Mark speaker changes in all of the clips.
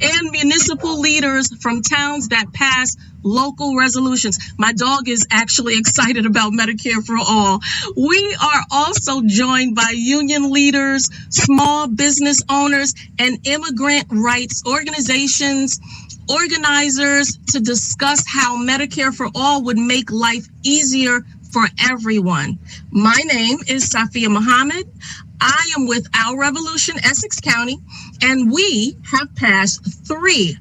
Speaker 1: and municipal leaders from towns that pass local resolutions. My dog is actually excited about Medicare for All. We are also joined by union leaders, small business owners, and immigrant rights organizations, organizers to discuss how Medicare for All would make life easier for everyone. My name is Safia Muhammad. I am with Our Revolution, Essex County, and we have passed three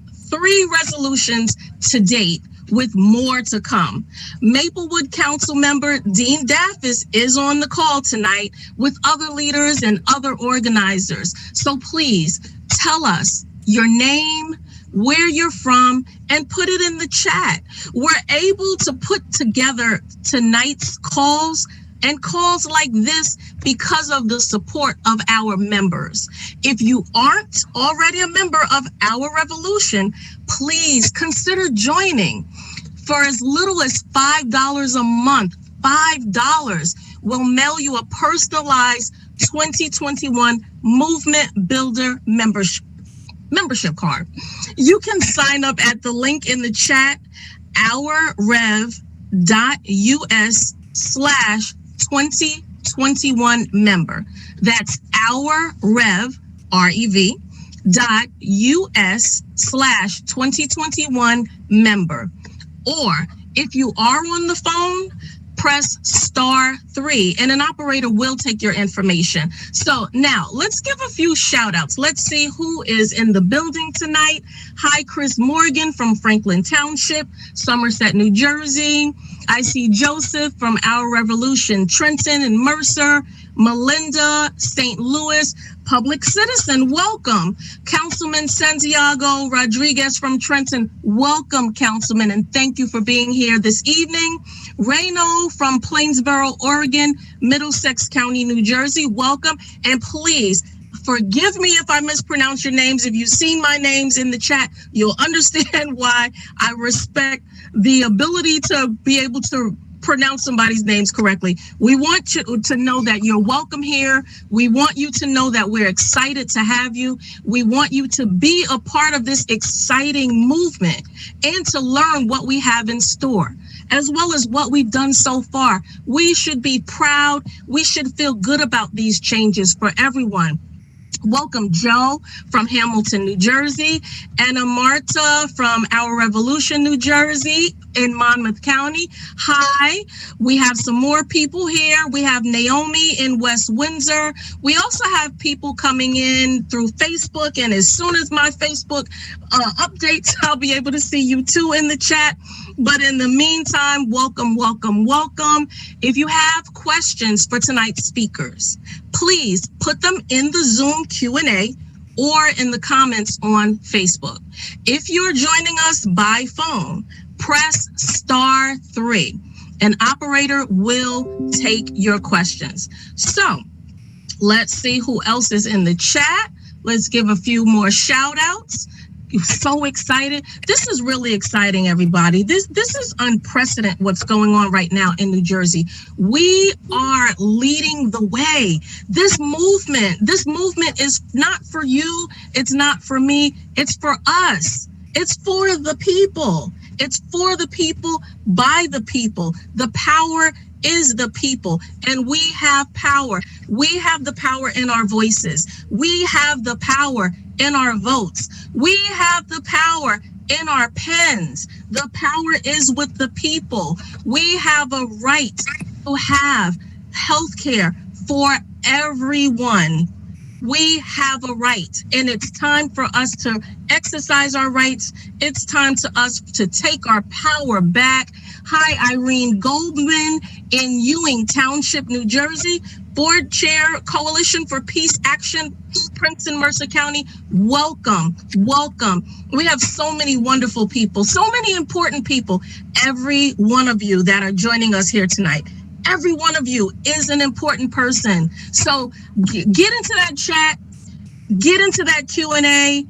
Speaker 1: resolutions to date, with more to come. Maplewood Council member Dean Daffis is on the call tonight with other leaders and other organizers. So please tell us your name, where you're from, and put it in the chat. We're able to put together tonight's calls and calls like this because of the support of our members. If you aren't already a member of Our Revolution, please consider joining. For as little as $5 a month, $5 will mail you a personalized 2021 Movement Builder membership card. You can sign up at the link in the chat, ourrev.us/2021 member. That's ourrev, REV.us/2021 member. Or if you are on the phone, press *3 and an operator will take your information. So now let's give a few shout outs. Let's see who is in the building tonight. Hi, Chris Morgan from Franklin Township, Somerset, New Jersey. I see Joseph from Our Revolution, Trenton and Mercer. Melinda, St. Louis, Public Citizen, welcome. Councilman Santiago Rodriguez from Trenton, welcome, Councilman, and thank you for being here this evening. Reno from Plainsboro, Oregon, Middlesex County, New Jersey, welcome. And please, forgive me if I mispronounce your names. If you've seen my names in the chat, you'll understand why. I respect the ability to be able to pronounce somebody's names correctly. We want you to know that you're welcome here. We want you to know that we're excited to have you. We want you to be a part of this exciting movement and to learn what we have in store, as well as what we've done so far. We should be proud. We should feel good about these changes for everyone. Welcome, Joe from Hamilton, New Jersey, Anna Marta from Our Revolution, New Jersey, in Monmouth County. Hi, we have some more people here. We have Naomi in West Windsor. We also have people coming in through Facebook, and as soon as my Facebook updates, I'll be able to see you too in the chat. But in the meantime, welcome, welcome, welcome. If you have questions for tonight's speakers, please put them in the Zoom Q&A or in the comments on Facebook. If you're joining us by phone, press *3. An operator will take your questions. So let's see who else is in the chat. Let's give a few more shout outs. So excited. This is really exciting, everybody. This is unprecedented what's going on right now in New Jersey. We are leading the way. This movement is not for you. It's not for me. It's for us. It's for the people. It's for the people, by the people. The power is the people, and we have power. We have the power in our voices. We have the power in our votes. We have the power in our pens. The power is with the people. We have a right to have health care for everyone. We have a right, and it's time for us to exercise our rights. It's time to us to take our power back. Hi, Irene Goldman in Ewing Township, New Jersey, Board Chair, Coalition for Peace Action, Princeton, Mercer County. Welcome, welcome. We have so many wonderful people, so many important people. Every one of you that are joining us here tonight, every one of you is an important person. So get into that chat, get into that Q&A,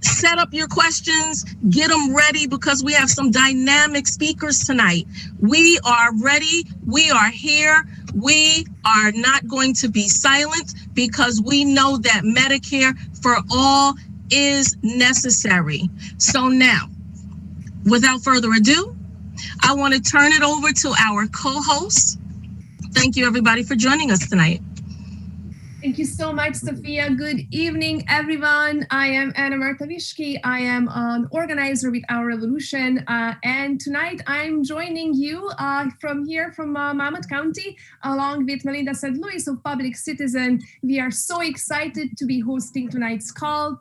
Speaker 1: set up your questions, get them ready, because we have some dynamic speakers tonight. We are ready. We are here. We are not going to be silent, because we know that Medicare for All is necessary. So now, without further ado, I want to turn it over to our co-host. Thank you, everybody, for joining us tonight.
Speaker 2: Thank you so much, Sophia. Good evening, everyone. I am Anna Martavishki. I am an organizer with Our Revolution. And tonight I'm joining you from Monmouth County, along with Melinda St. Louis of Public Citizen. We are so excited to be hosting tonight's call.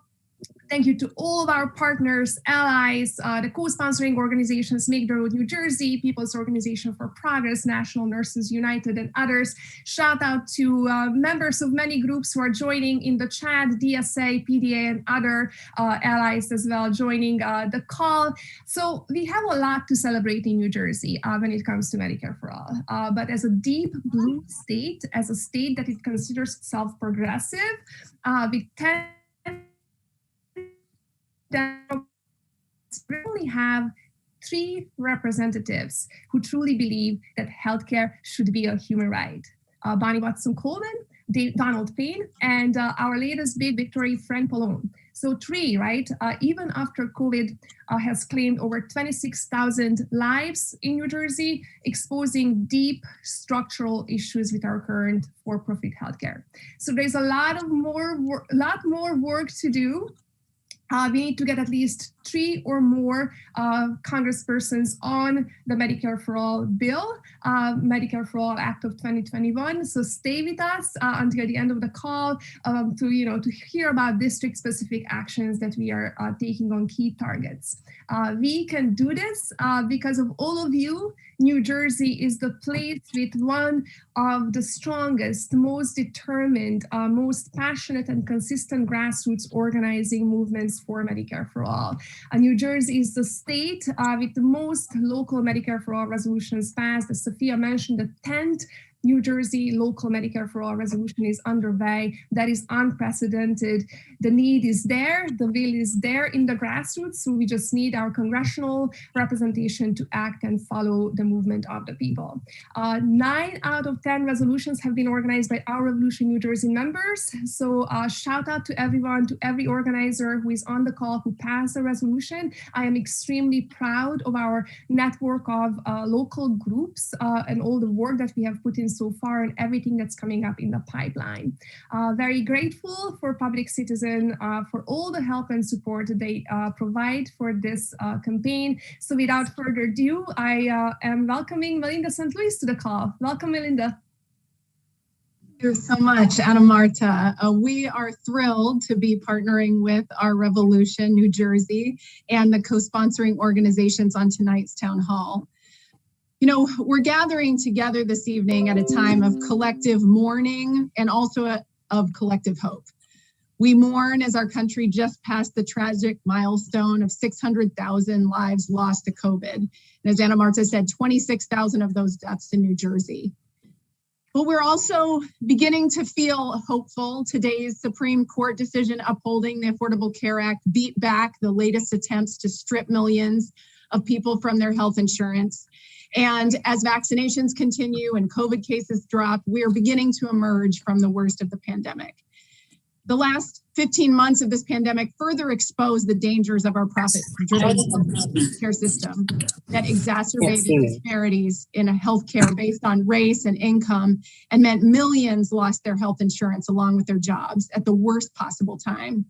Speaker 2: Thank you to all of our partners, allies, the co-sponsoring organizations, Make the Road New Jersey, People's Organization for Progress, National Nurses United, and others. Shout out to members of many groups who are joining in the chat, DSA, PDA, and other allies as well joining the call. So we have a lot to celebrate in New Jersey when it comes to Medicare for All. But as a deep blue state, as a state that it considers itself progressive, with 10 we only have 3 representatives who truly believe that healthcare should be a human right. Bonnie Watson-Coleman, Donald Payne, and our latest big victory, Frank Pallone. So 3, right? Even after COVID has claimed over 26,000 lives in New Jersey, exposing deep structural issues with our current for-profit healthcare. So there's a lot more work to do. We need to get at least 3 or more congresspersons on the Medicare for All bill, Medicare for All Act of 2021. So stay with us until the end of the call to hear about district-specific actions that we are taking on key targets. We can do this because of all of you. New Jersey is the place with one of the strongest, most determined, most passionate and consistent grassroots organizing movements for Medicare for All. New Jersey is the state with the most local Medicare for All resolutions passed. As Sophia mentioned, the 10th New Jersey local Medicare for All resolution is underway. That is unprecedented. The need is there. The will is there in the grassroots. So we just need our congressional representation to act and follow the movement of the people. 9 out of 10 resolutions have been organized by Our Revolution New Jersey members. So shout out to everyone, to every organizer who is on the call who passed the resolution. I am extremely proud of our network of local groups and all the work that we have put in so far and everything that's coming up in the pipeline. Very grateful for Public Citizen for all the help and support that they provide for this campaign. So without further ado, I am welcoming Melinda St. Louis to the call. Welcome, Melinda.
Speaker 3: Thank you so much, Anna Marta. We are thrilled to be partnering with Our Revolution New Jersey and the co-sponsoring organizations on tonight's town hall. You know, we're gathering together this evening at a time of collective mourning and also of collective hope. We mourn as our country just passed the tragic milestone of 600,000 lives lost to COVID. And as Anna Marta said, 26,000 of those deaths in New Jersey. But we're also beginning to feel hopeful. Today's Supreme Court decision upholding the Affordable Care Act beat back the latest attempts to strip millions of people from their health insurance. And as vaccinations continue and COVID cases drop, we are beginning to emerge from the worst of the pandemic. The last 15 months of this pandemic further exposed the dangers of our profit-driven care system that exacerbated disparities in healthcare based on race and income and meant millions lost their health insurance along with their jobs at the worst possible time.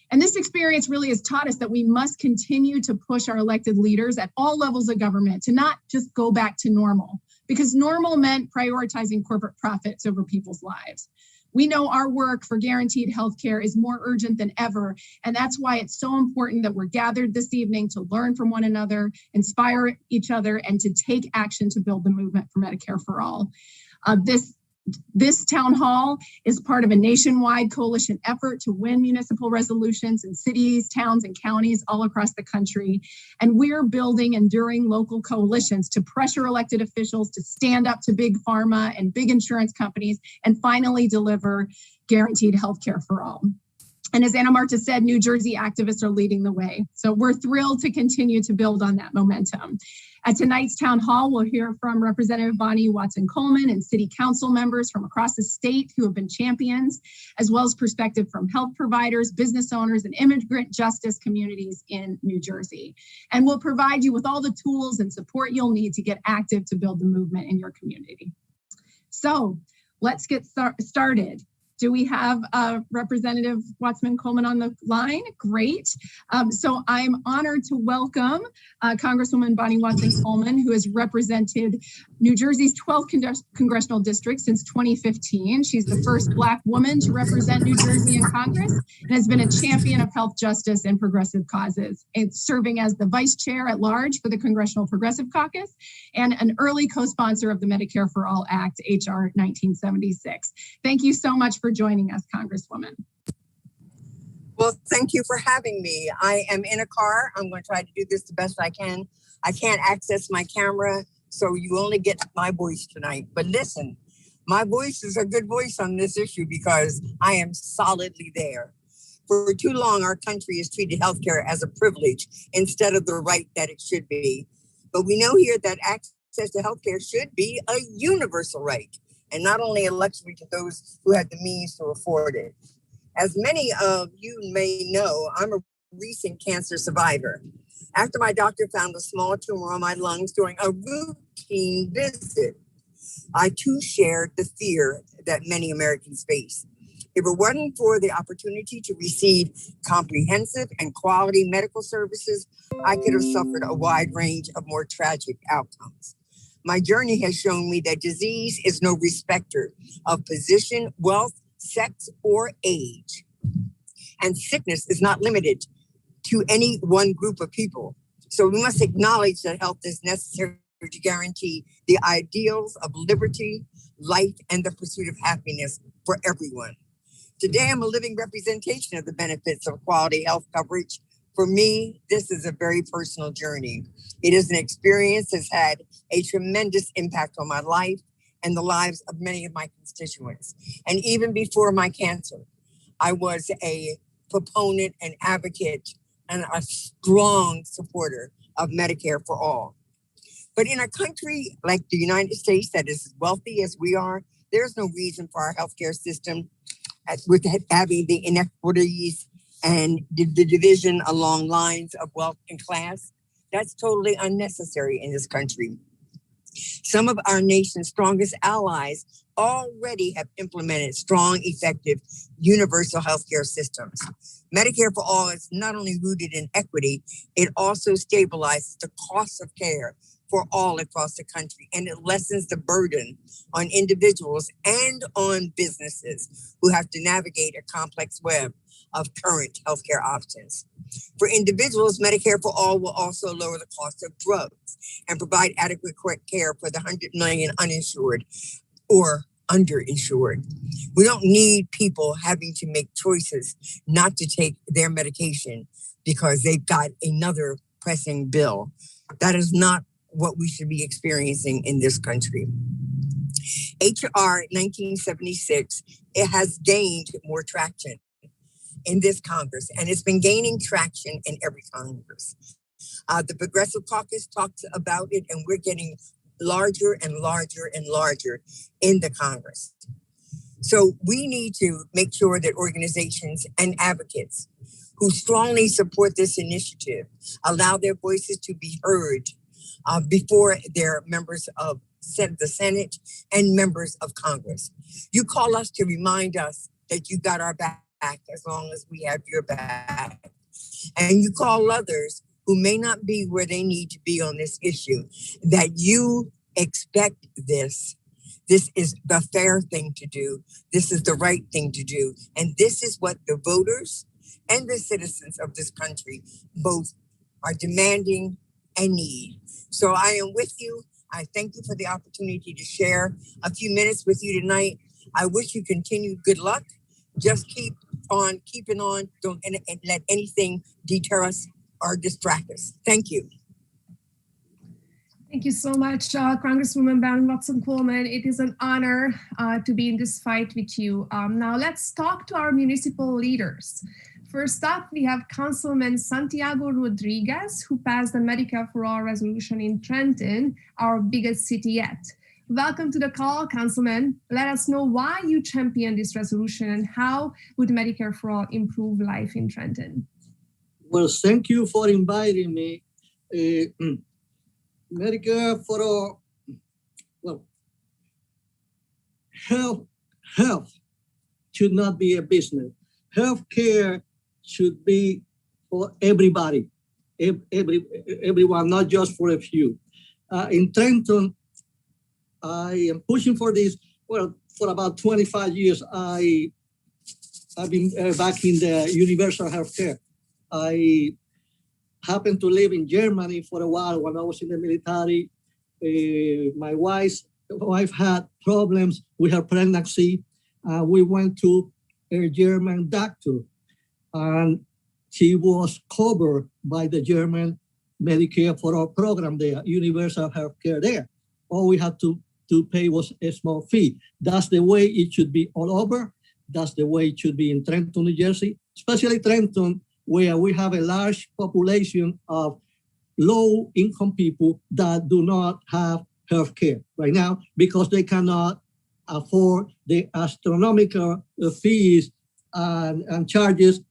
Speaker 3: And this experience really has taught us that we must continue to push our elected leaders at all levels of government to not just go back to normal, because normal meant prioritizing corporate profits over people's lives. We know our work for guaranteed health care is more urgent than ever, and that's why it's so important that we're gathered this evening to learn from one another, inspire each other, and to take action to build the movement for Medicare for All. This town hall is part of a nationwide coalition effort to win municipal resolutions in cities, towns, and counties all across the country. And we're building enduring local coalitions to pressure elected officials to stand up to big pharma and big insurance companies and finally deliver guaranteed health care for all. And as Anna Marta said, New Jersey activists are leading the way. So we're thrilled to continue to build on that momentum. At tonight's town hall, we'll hear from Representative Bonnie Watson-Coleman and city council members from across the state who have been champions, as well as perspective from health providers, business owners, and immigrant justice communities in New Jersey. And we'll provide you with all the tools and support you'll need to get active to build the movement in your community. So let's get started. Do we have Representative Watson-Coleman on the line? Great. So I'm honored to welcome Congresswoman Bonnie Watson-Coleman, who has represented New Jersey's 12th congressional district since 2015. She's the first Black woman to represent New Jersey in Congress and has been a champion of health justice and progressive causes, and serving as the vice chair at large for the Congressional Progressive Caucus and an early co-sponsor of the Medicare for All Act, HR 1976. Thank you so much for joining us, Congresswoman.
Speaker 4: Well, thank you for having me. I am in a car. I'm going to try to do this the best I can. I can't access my camera, so you only get my voice tonight. But listen, my voice is a good voice on this issue because I am solidly there. For too long, our country has treated healthcare as a privilege instead of the right that it should be. But we know here that access to healthcare should be a universal right, and not only a luxury to those who have the means to afford it. As many of you may know, I'm a recent cancer survivor. After my doctor found a small tumor on my lungs during a routine visit, I too shared the fear that many Americans face. If it wasn't for the opportunity to receive comprehensive and quality medical services, I could have suffered a wide range of more tragic outcomes. My journey has shown me that disease is no respecter of position, wealth, sex, or age. And sickness is not limited to any one group of people. So we must acknowledge that health is necessary to guarantee the ideals of liberty, life, and the pursuit of happiness for everyone. Today, I'm a living representation of the benefits of quality health coverage. For me, this is a very personal journey. It is an experience that's had a tremendous impact on my life and the lives of many of my constituents. And even before my cancer, I was a proponent and advocate and a strong supporter of Medicare for all. But in a country like the United States that is as wealthy as we are, there's no reason for our healthcare system with having the inequities and the division along lines of wealth and class. That's totally unnecessary in this country. Some of our nation's strongest allies already have implemented strong, effective, universal healthcare systems. Medicare for All is not only rooted in equity, it also stabilizes the cost of care for all across the country, and it lessens the burden on individuals and on businesses who have to navigate a complex web of current healthcare options. For individuals, Medicare for All will also lower the cost of drugs and provide adequate care for the 100 million uninsured or underinsured. We don't need people having to make choices not to take their medication because they've got another pressing bill. That is not what we should be experiencing in this country. HR 1976, it has gained more traction in this Congress, and it's been gaining traction in every Congress. The Progressive Caucus talks about it, and we're getting larger and larger and larger in the Congress. So we need to make sure that organizations and advocates who strongly support this initiative allow their voices to be heard before they're members of the Senate and members of Congress. You call us to remind us that you got our back as long as we have your back. And you call others who may not be where they need to be on this issue, that you expect this. This is the fair thing to do. This is the right thing to do. And this is what the voters and the citizens of this country both are demanding and need. So I am with you. I thank you for the opportunity to share a few minutes with you tonight. I wish you continued good luck. Just keep on keeping on. Don't let anything deter us or distract us. Thank you.
Speaker 2: Thank you so much, Congresswoman Ban Watson-Coleman. It is an honor to be in this fight with you. Now let's talk to our municipal leaders. First up, we have Councilman Santiago Rodriguez, who passed the Medicare for All resolution in Trenton, our biggest city yet. Welcome to the call, Councilman. Let us know why you championed this resolution and how would Medicare for All improve life in Trenton?
Speaker 5: Well, thank you for inviting me. Medicare for All, well, health should not be a business. Healthcare should be for everybody, everyone, not just for a few. In Trenton, I am pushing for this. Well, for about 25 years, I've been back in the universal healthcare. I happened to live in Germany for a while when I was in the military. My wife had problems with her pregnancy. We went to a German doctor, and she was covered by the German Medicare for All program there, universal health care there. All we had to pay was a small fee. That's the way it should be all over. That's the way it should be in Trenton, New Jersey, especially Trenton, where we have a large population of low-income people that do not have health care right now because they cannot afford the astronomical fees and charges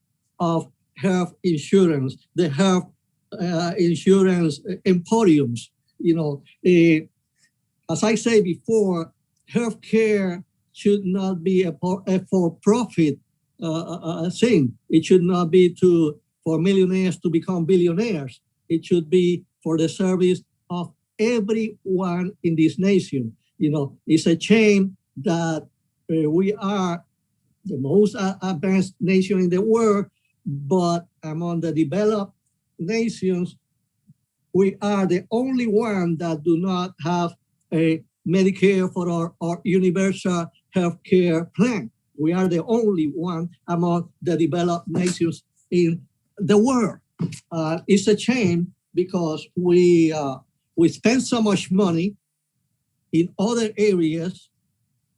Speaker 5: of health insurance, the health insurance emporiums. As I said before, healthcare should not be a for-profit thing. It should not be for millionaires to become billionaires. It should be for the service of everyone in this nation. It's a shame that we are the most advanced nation in the world, but among the developed nations, we are the only one that do not have a Medicare for All or universal health care plan. We are the only one among the developed nations in the world. It's a shame because we spend so much money in other areas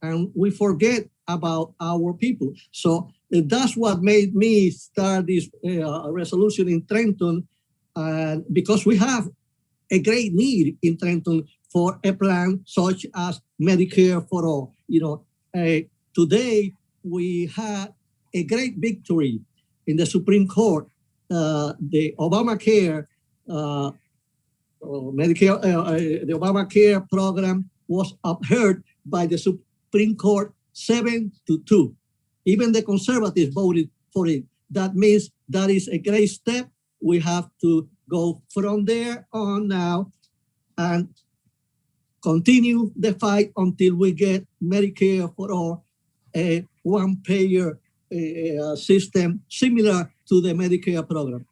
Speaker 5: and we forget about our people. So that's what made me start this resolution in Trenton, because we have a great need in Trenton for a plan such as Medicare for All. Today we had a great victory in the Supreme Court. The Obamacare Medicare, the Obamacare program was upheld by the Supreme Court 7-2. Even the conservatives voted for it. That means that is a great step. We have to go from there on now and continue the fight until we get Medicare for All, a one-payer system similar to the Medicare program.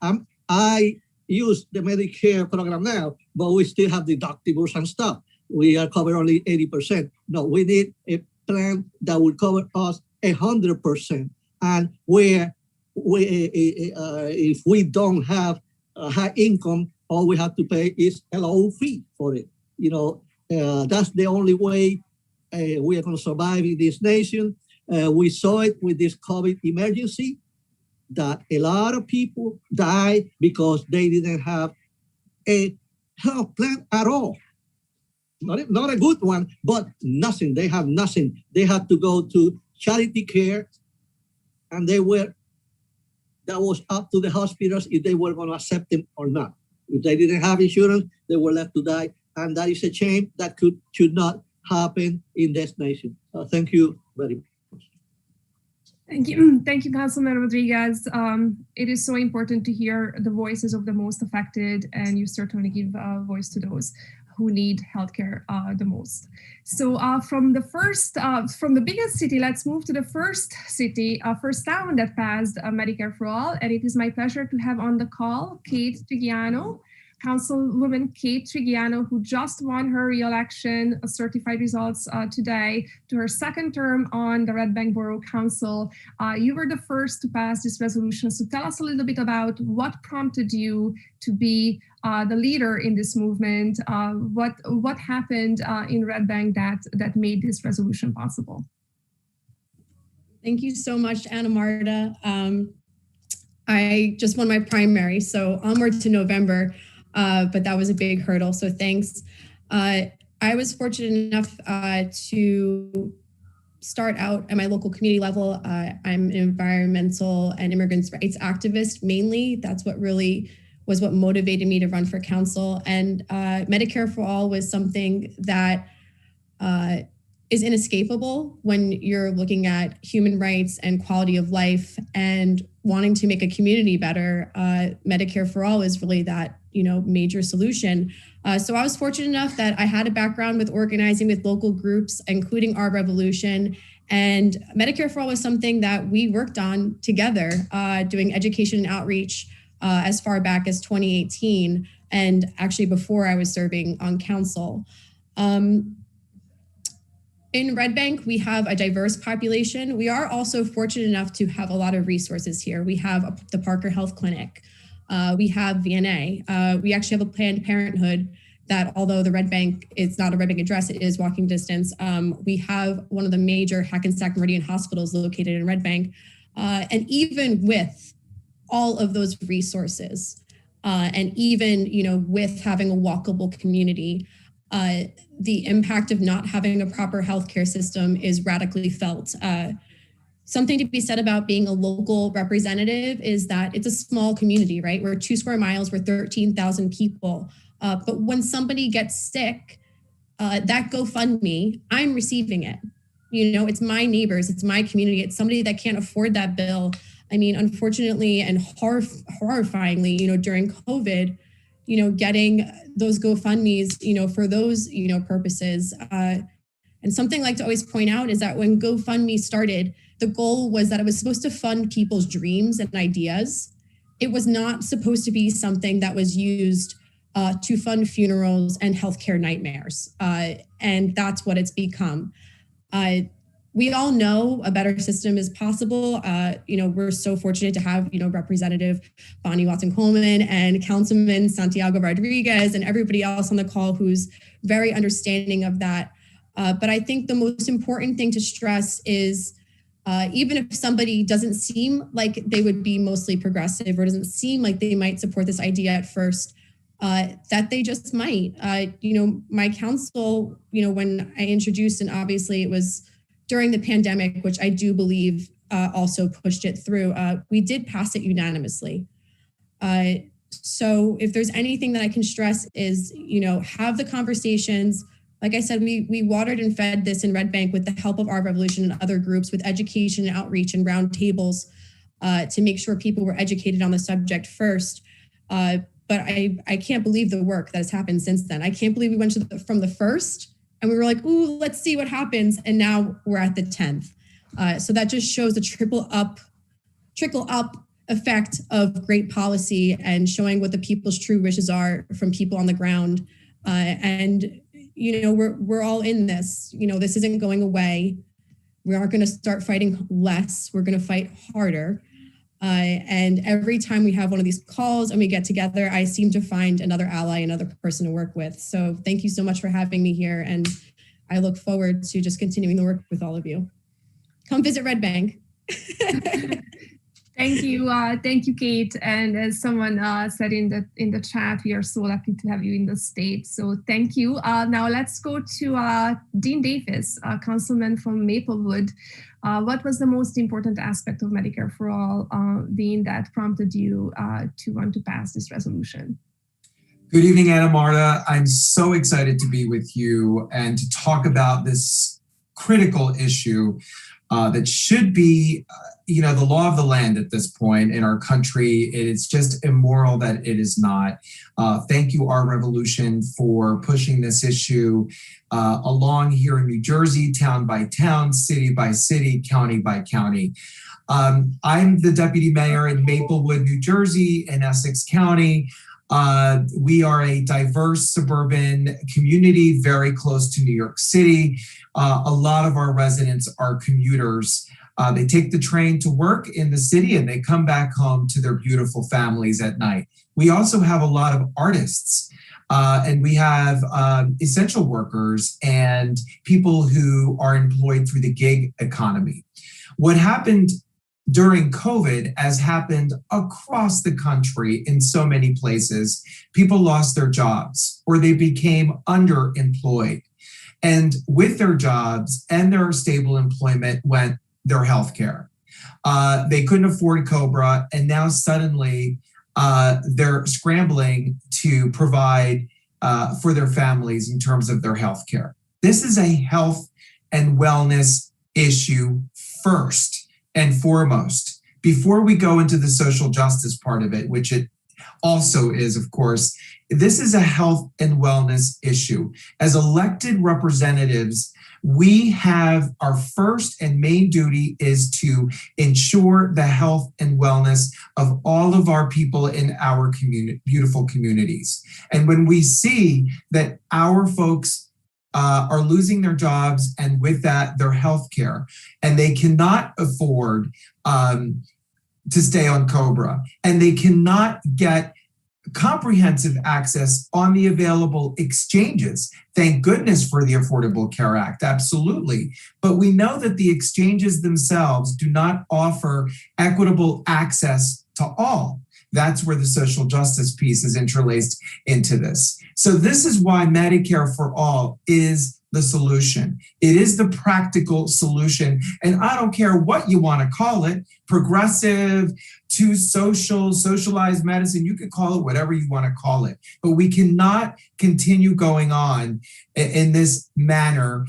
Speaker 5: I use the Medicare program now, but we still have deductibles and stuff. We are covered only 80%. No, we need a plan that will cover us 100%. And where if we don't have a high income, all we have to pay is a low fee for it. That's the only way we are going to survive in this nation. We saw it with this COVID emergency, that a lot of people died because they didn't have a health plan at all. Not a good one, but nothing. They have nothing. They had to go to charity care, and that was up to the hospitals if they were going to accept them or not. If they didn't have insurance, they were left to die, and that is a shame that should not happen in this nation. Thank you very much.
Speaker 2: Thank you, Councilman Rodriguez. It is so important to hear the voices of the most affected, and you certainly give a voice to those who need healthcare the most. So from the biggest city, let's move to the first town that passed Medicare for All. And it is my pleasure to have on the call Kate Trigiano, Councilwoman Kate Trigiano, who just won her re-election, certified results today, to her second term on the Red Bank Borough Council. You were the first to pass this resolution. So tell us a little bit about what prompted you to be the leader in this movement. What happened in Red Bank that made this resolution possible?
Speaker 6: Thank you so much, Anna Marta. I just won my primary, so onward to November, but that was a big hurdle, so thanks. I was fortunate enough to start out at my local community level. I'm an environmental and immigrants' rights activist mainly. That's what really was what motivated me to run for council. And Medicare for All was something that is inescapable when you're looking at human rights and quality of life and wanting to make a community better. Medicare for All is really that, major solution. So I was fortunate enough that I had a background with organizing with local groups, including Our Revolution. And Medicare for All was something that we worked on together, doing education and outreach as far back as 2018, and actually before I was serving on council. In Red Bank, we have a diverse population. We are also fortunate enough to have a lot of resources here. We have the Parker Health Clinic. We have VNA. We actually have a Planned Parenthood that, although the Red Bank is not a Red Bank address, it is walking distance. We have one of the major Hackensack Meridian hospitals located in Red Bank. And even with all of those resources, and even, with having a walkable community, the impact of not having a proper healthcare system is radically felt. Something to be said about being a local representative is that it's a small community, right? We're 2 square miles, we're 13,000 people. But when somebody gets sick, that GoFundMe, I'm receiving it. It's my neighbors, it's my community, it's somebody that can't afford that bill. I mean, unfortunately and horrifyingly, during COVID, getting those GoFundMes, for those, purposes. And something I like to always point out is that when GoFundMe started, the goal was that it was supposed to fund people's dreams and ideas. It was not supposed to be something that was used to fund funerals and healthcare nightmares. And that's what it's become. We all know a better system is possible. We're so fortunate to have, Representative Bonnie Watson-Coleman and Councilman Santiago Rodriguez and everybody else on the call who's very understanding of that. But I think the most important thing to stress is even if somebody doesn't seem like they would be mostly progressive or doesn't seem like they might support this idea at first, that they just might. My council, when I introduced, and obviously it was during the pandemic, which I do believe also pushed it through, we did pass it unanimously. So if there's anything that I can stress is, have the conversations. Like I said, we watered and fed this in Red Bank with the help of Our Revolution and other groups with education and outreach and round tables to make sure people were educated on the subject first. But I can't believe the work that has happened since then. I can't believe we went from the first and we were like, ooh, let's see what happens. And now we're at the 10th. So that just shows the trickle up effect of great policy and showing what the people's true wishes are from people on the ground. And we're all in this. This isn't going away. We aren't going to start fighting less. We're going to fight harder. And every time we have one of these calls and we get together, I seem to find another ally, another person to work with. So thank you so much for having me here. And I look forward to just continuing the work with all of you. Come visit Red Bank.
Speaker 2: Thank you, Kate. And as someone said in the chat, we are so lucky to have you in the state. So thank you. Now let's go to Dean Davis, councilman from Maplewood. What was the most important aspect of Medicare for All, Dean, that prompted you to want to pass this resolution?
Speaker 7: Good evening, Anna Marta. I'm so excited to be with you and to talk about this critical issue that should be, the law of the land at this point in our country. It's just immoral that it is not. Thank you, Our Revolution, for pushing this issue along here in New Jersey, town by town, city by city, county by county. I'm the deputy mayor in Maplewood, New Jersey, in Essex County. We are a diverse suburban community, very close to New York City. A lot of our residents are commuters. They take the train to work in the city and they come back home to their beautiful families at night. We also have a lot of artists. And we have essential workers and people who are employed through the gig economy. What happened during COVID, as happened across the country in so many places, people lost their jobs or they became underemployed. And with their jobs and their stable employment went their healthcare. They couldn't afford COBRA, and now suddenly they're scrambling to provide for their families in terms of their health care. This is a health and wellness issue first and foremost, before we go into the social justice part of it, which it also is, of course. This is a health and wellness issue. As elected representatives, we have our first and main duty is to ensure the health and wellness of all of our people in our beautiful communities. And when we see that our folks are losing their jobs and with that their health care, and they cannot afford to stay on COBRA, and they cannot get comprehensive access on the available exchanges. Thank goodness for the Affordable Care Act, absolutely. But we know that the exchanges themselves do not offer equitable access to all. That's where the social justice piece is interlaced into this. So this is why Medicare for All is the solution. It is the practical solution. And I don't care what you want to call it, progressive to social, socialized medicine, you could call it whatever you want to call it. But we cannot continue going on in this manner.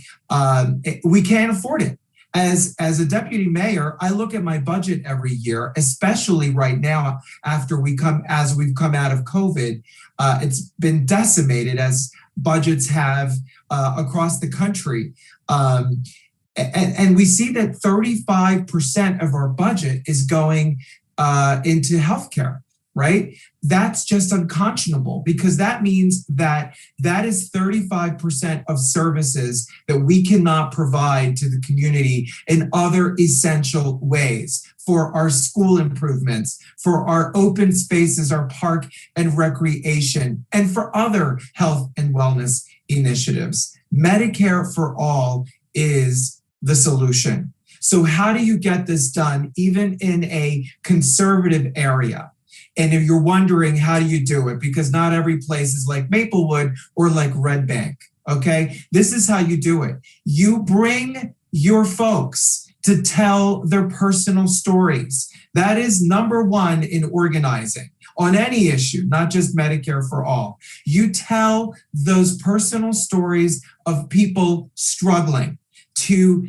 Speaker 7: We can't afford it. As a deputy mayor, I look at my budget every year, especially right now after we've come out of COVID. It's been decimated as budgets have across the country. And we see that 35% of our budget is going into healthcare, right? That's just unconscionable, because that means that is 35% of services that we cannot provide to the community in other essential ways, for our school improvements, for our open spaces, our park and recreation, and for other health and wellness initiatives. Medicare for All is the solution. So how do you get this done, even in a conservative area? And if you're wondering, how do you do it? Because not every place is like Maplewood or like Red Bank, okay? This is how you do it. You bring your folks to tell their personal stories. That is number one in organizing on any issue, not just Medicare for All. You tell those personal stories of people struggling to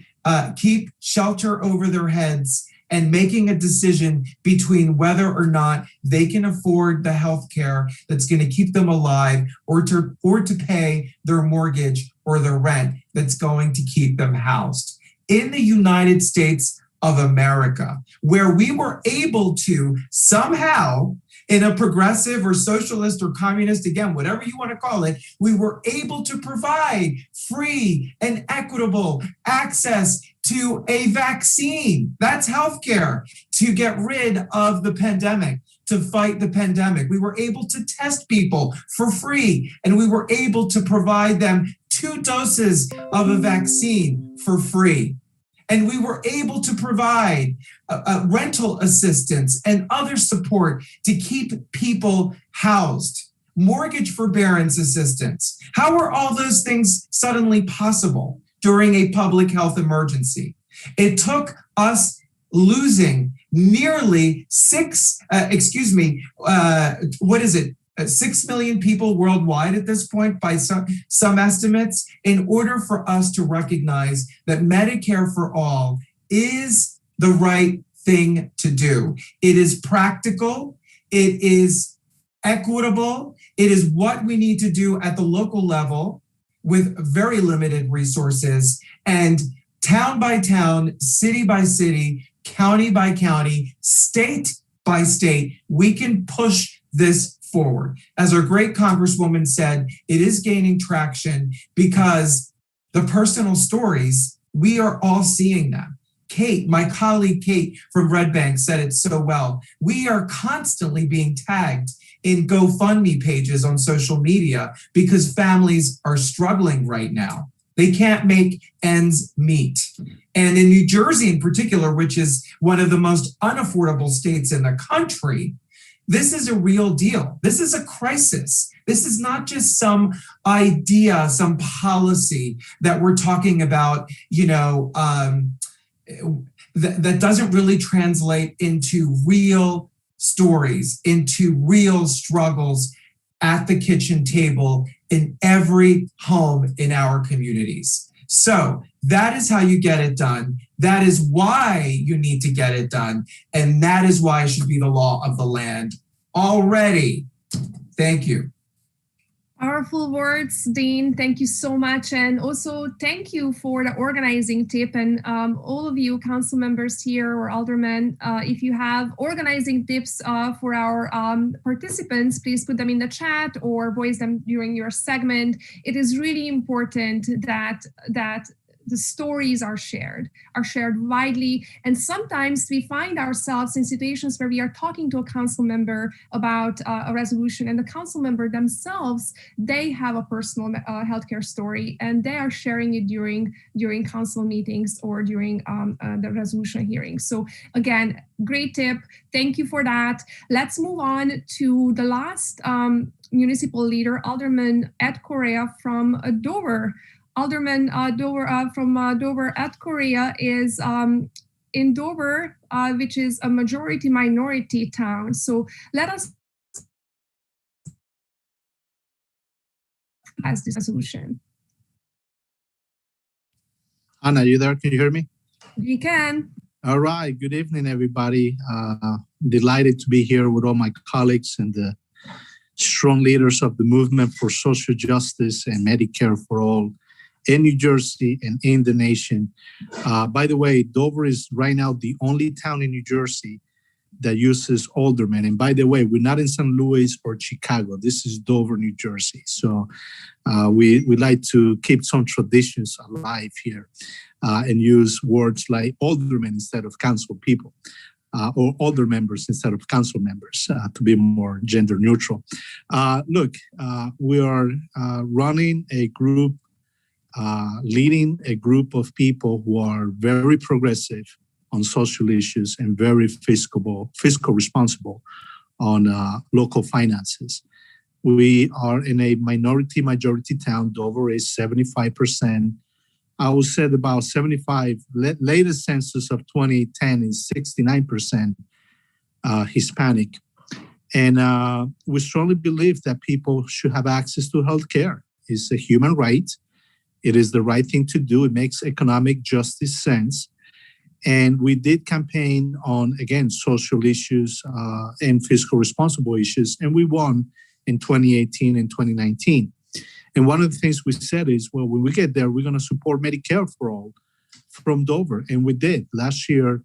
Speaker 7: keep shelter over their heads and making a decision between whether or not they can afford the health care that's going to keep them alive, or to pay their mortgage or their rent that's going to keep them housed. In the United States of America, where we were able to somehow, in a progressive or socialist or communist, again, whatever you want to call it, we were able to provide free and equitable access to a vaccine. That's healthcare, to get rid of the pandemic, to fight the pandemic. We were able to test people for free, and we were able to provide them 2 doses of a vaccine for free. And we were able to provide rental assistance and other support to keep people housed, mortgage forbearance assistance. How were all those things suddenly possible during a public health emergency? It took us losing nearly 6 million people worldwide at this point by some estimates, in order for us to recognize that Medicare for All is the right thing to do. It is practical, it is equitable, it is what we need to do at the local level with very limited resources, and town by town, city by city, county by county, state by state, we can push this forward. As our great Congresswoman said, it is gaining traction because the personal stories, we are all seeing them. Kate, my colleague Kate from Red Bank said it so well. We are constantly being tagged in GoFundMe pages on social media because families are struggling right now. They can't make ends meet. And in New Jersey in particular, which is one of the most unaffordable states in the country, this is a real deal. This is a crisis. This is not just some idea, some policy that we're talking about, that doesn't really translate into real stories, into real struggles at the kitchen table in every home in our communities. So that is how you get it done. That is why you need to get it done. And that is why it should be the law of the land already. Thank you.
Speaker 2: Powerful words, Dean. Thank you so much. And also thank you for the organizing tip. And all of you council members here or aldermen, if you have organizing tips for our participants, please put them in the chat or voice them during your segment. It is really important that the stories are shared widely. And sometimes we find ourselves in situations where we are talking to a council member about a resolution, and the council member themselves, they have a personal healthcare story, and they are sharing it during council meetings or during the resolution hearing. So again, great tip. Thank you for that. Let's move on to the last municipal leader, Alderman Ed Correa from Dover. Alderman Dover from Dover at Korea is in Dover, which is a majority-minority town. So let us pass this resolution.
Speaker 8: Anna, you there? Can you hear me?
Speaker 2: We can.
Speaker 8: All right. Good evening, everybody. Delighted to be here with all my colleagues and the strong leaders of the movement for social justice and Medicare for all in New Jersey and in the nation. By the way, Dover is right now the only town in New Jersey that uses aldermen. And by the way, we're not in St. Louis or Chicago. This is Dover, New Jersey. So we like to keep some traditions alive here and use words like aldermen instead of council people. Or older members instead of council members to be more gender neutral. Look, we are running a group, leading a group of people who are very progressive on social issues and very fiscal responsible on local finances. We are in a majority town. Dover is 75%. I would say about 75. Latest census of 2010 is 69% Hispanic. And we strongly believe that people should have access to health care. It's a human right. It is the right thing to do. It makes economic justice sense. And we did campaign on, again, social issues and fiscal responsible issues. And we won in 2018 and 2019. And one of the things we said is, well, when we get there, we're going to support Medicare for all from Dover. And we did. Last year,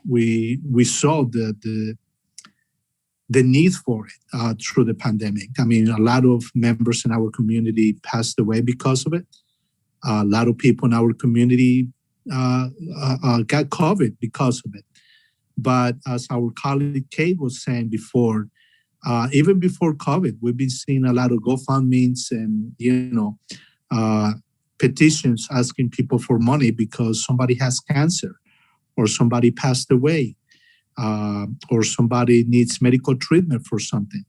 Speaker 8: we saw the need for it through the pandemic. I mean, a lot of members in our community passed away because of it. A lot of people in our community got COVID because of it. But as our colleague Kate was saying before, even before COVID, we've been seeing a lot of GoFundMes and, petitions asking people for money because somebody has cancer or somebody passed away or somebody needs medical treatment for something.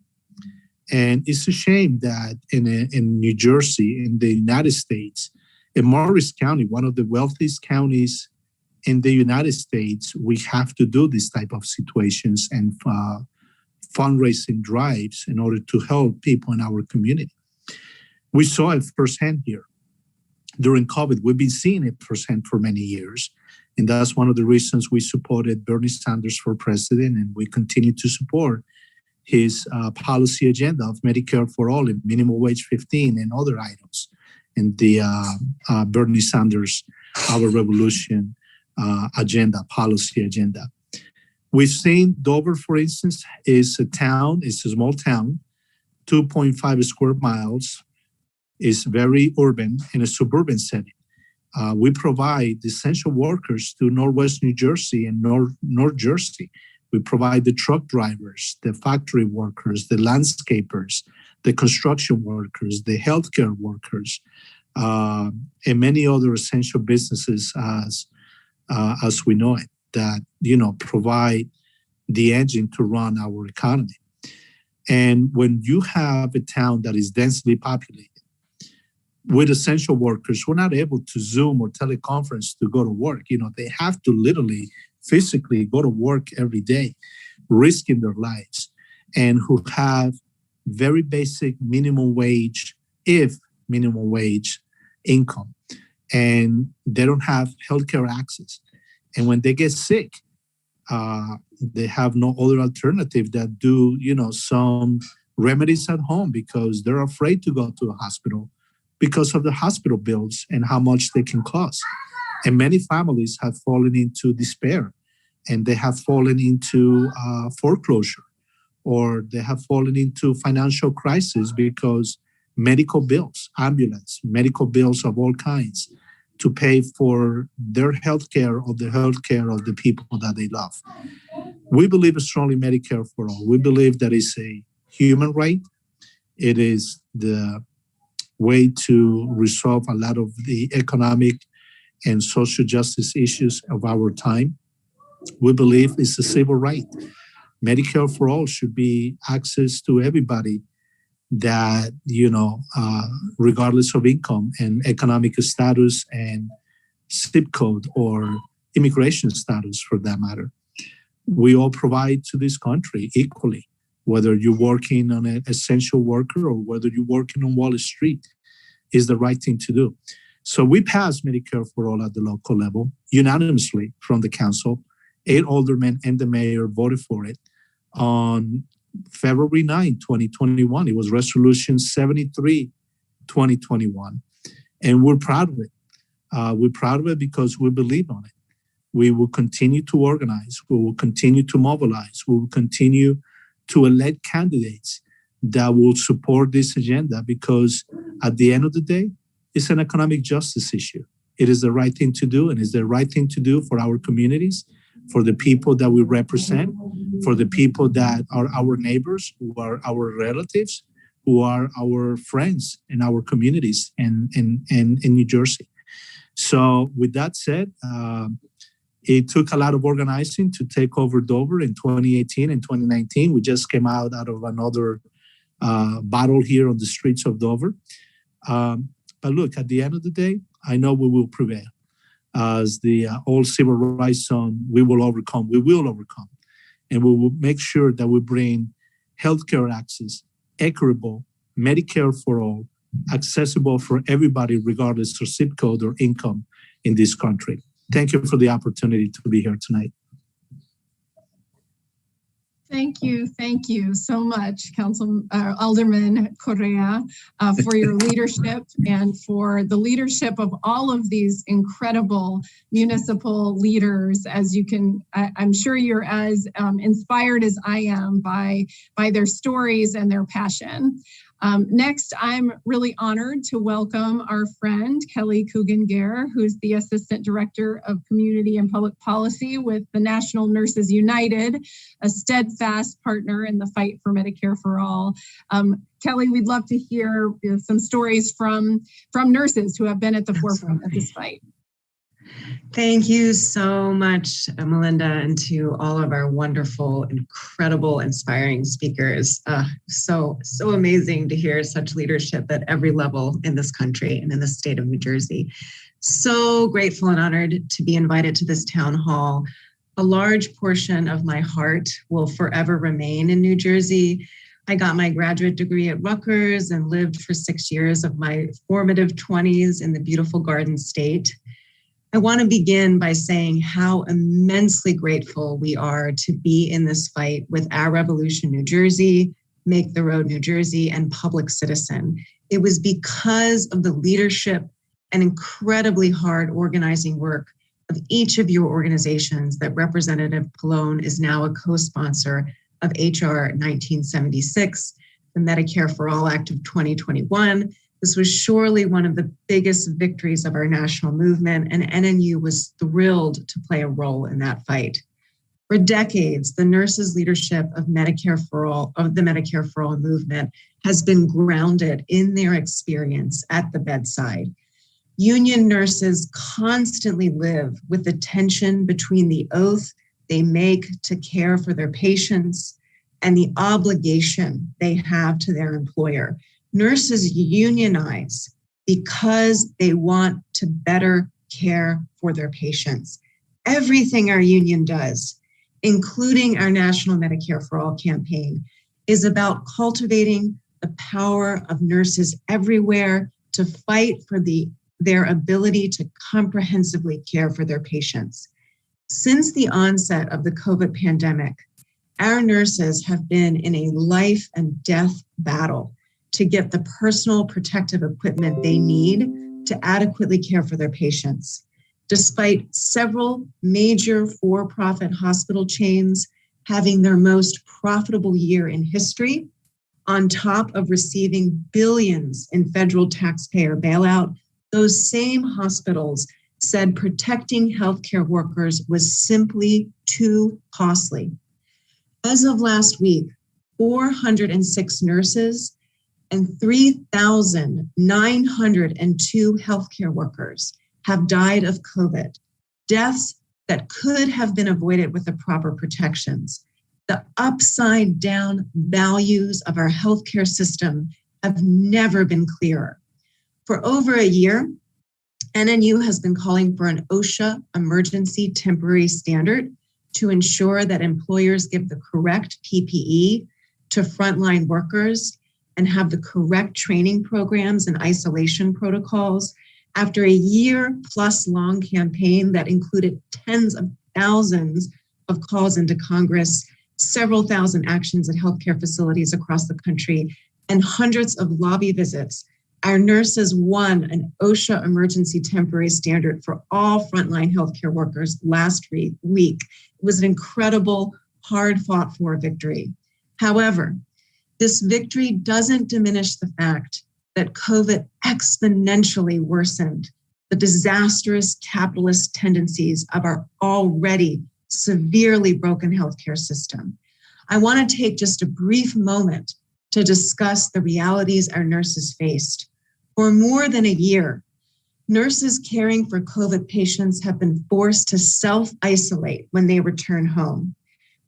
Speaker 8: And it's a shame that in New Jersey, in the United States, in Morris County, one of the wealthiest counties in the United States, we have to do this type of situations and fundraising drives in order to help people in our community. We saw it firsthand here. During COVID, we've been seeing it firsthand for many years. And that's one of the reasons we supported Bernie Sanders for president, and we continue to support his policy agenda of Medicare for all and minimum wage 15 and other items in the Bernie Sanders, Our Revolution agenda, policy agenda. We've seen Dover, for instance, is a small town, 2.5 square miles, is very urban in a suburban setting. We provide essential workers to Northwest New Jersey and North Jersey. We provide the truck drivers, the factory workers, the landscapers, the construction workers, the healthcare workers, and many other essential businesses as we know it, that, provide the engine to run our economy. And when you have a town that is densely populated with essential workers who are not able to Zoom or teleconference to go to work, they have to literally physically go to work every day, risking their lives, and who have very basic minimum wage income, and they don't have healthcare access. And when they get sick, they have no other alternative that do, some remedies at home because they're afraid to go to a hospital because of the hospital bills and how much they can cost. And many families have fallen into despair, and they have fallen into foreclosure, or they have fallen into financial crisis because medical bills, ambulance, medical bills of all kinds, to pay for their health care or the health care of the people that they love. We believe strongly Medicare for all. We believe that it's a human right. It is the way to resolve a lot of the economic and social justice issues of our time. We believe it's a civil right. Medicare for all should be access to everybody that, regardless of income and economic status and zip code or immigration status for that matter. We all provide to this country equally, whether you're working on an essential worker or whether you're working on Wall Street, is the right thing to do. So we passed Medicare for all at the local level unanimously from the council. 8 aldermen and the mayor voted for it on February 9, 2021. It was Resolution 73, 2021. And we're proud of it. We're proud of it because we believe on it. We will continue to organize. We will continue to mobilize. We will continue to elect candidates that will support this agenda because at the end of the day, it's an economic justice issue. It is the right thing to do, and it's the right thing to do for our communities, for the people that we represent, for the people that are our neighbors, who are our relatives, who are our friends in our communities and in New Jersey. So with that said, it took a lot of organizing to take over Dover in 2018 and 2019. We just came out of another battle here on the streets of Dover. But look, at the end of the day, I know we will prevail. As the old civil rights song, we will overcome. And we will make sure that we bring healthcare access, equitable, Medicare for all, accessible for everybody, regardless of zip code or income in this country. Thank you for the opportunity to be here tonight.
Speaker 3: Thank you so much, Alderman Correa, for your leadership and for the leadership of all of these incredible municipal leaders. As you can, I'm sure you're as inspired as I am by their stories and their passion. Next, I'm really honored to welcome our friend, Kelly Coogan-Gare, who's the Assistant Director of Community and Public Policy with the National Nurses United, a steadfast partner in the fight for Medicare for all. Kelly, we'd love to hear some stories from nurses who have been at the forefront of this fight.
Speaker 9: Thank you so much, Melinda, and to all of our wonderful, incredible, inspiring speakers. So amazing to hear such leadership at every level in this country and in the state of New Jersey. So grateful and honored to be invited to this town hall. A large portion of my heart will forever remain in New Jersey. I got my graduate degree at Rutgers and lived for 6 years of my formative 20s in the beautiful Garden State. I want to begin by saying how immensely grateful we are to be in this fight with Our Revolution New Jersey, Make the Road New Jersey, and Public Citizen. It was because of the leadership and incredibly hard organizing work of each of your organizations that Representative Pallone is now a co-sponsor of HR 1976, the Medicare for All Act of 2021. This was surely one of the biggest victories of our national movement, and NNU was thrilled to play a role in that fight. For decades, the nurses' leadership of the Medicare for All movement has been grounded in their experience at the bedside. Union nurses constantly live with the tension between the oath they make to care for their patients and the obligation they have to their employer. Nurses unionize because they want to better care for their patients. Everything our union does, including our National Medicare for All campaign, is about cultivating the power of nurses everywhere to fight for their ability to comprehensively care for their patients. Since the onset of the COVID pandemic, our nurses have been in a life and death battle to get the personal protective equipment they need to adequately care for their patients. Despite several major for-profit hospital chains having their most profitable year in history, on top of receiving billions in federal taxpayer bailout, those same hospitals said protecting healthcare workers was simply too costly. As of last week, 406 nurses and 3,902 healthcare workers have died of COVID, deaths that could have been avoided with the proper protections. The upside down values of our healthcare system have never been clearer. For over a year, NNU has been calling for an OSHA emergency temporary standard to ensure that employers give the correct PPE to frontline workers and have the correct training programs and isolation protocols. After a year-plus long campaign that included tens of thousands of calls into Congress, several thousand actions at healthcare facilities across the country, and hundreds of lobby visits, our nurses won an OSHA emergency temporary standard for all frontline healthcare workers last week. It was an incredible, hard-fought-for victory. However, this victory doesn't diminish the fact that COVID exponentially worsened the disastrous capitalist tendencies of our already severely broken healthcare system. I want to take just a brief moment to discuss the realities our nurses faced. For more than a year, nurses caring for COVID patients have been forced to self-isolate when they return home.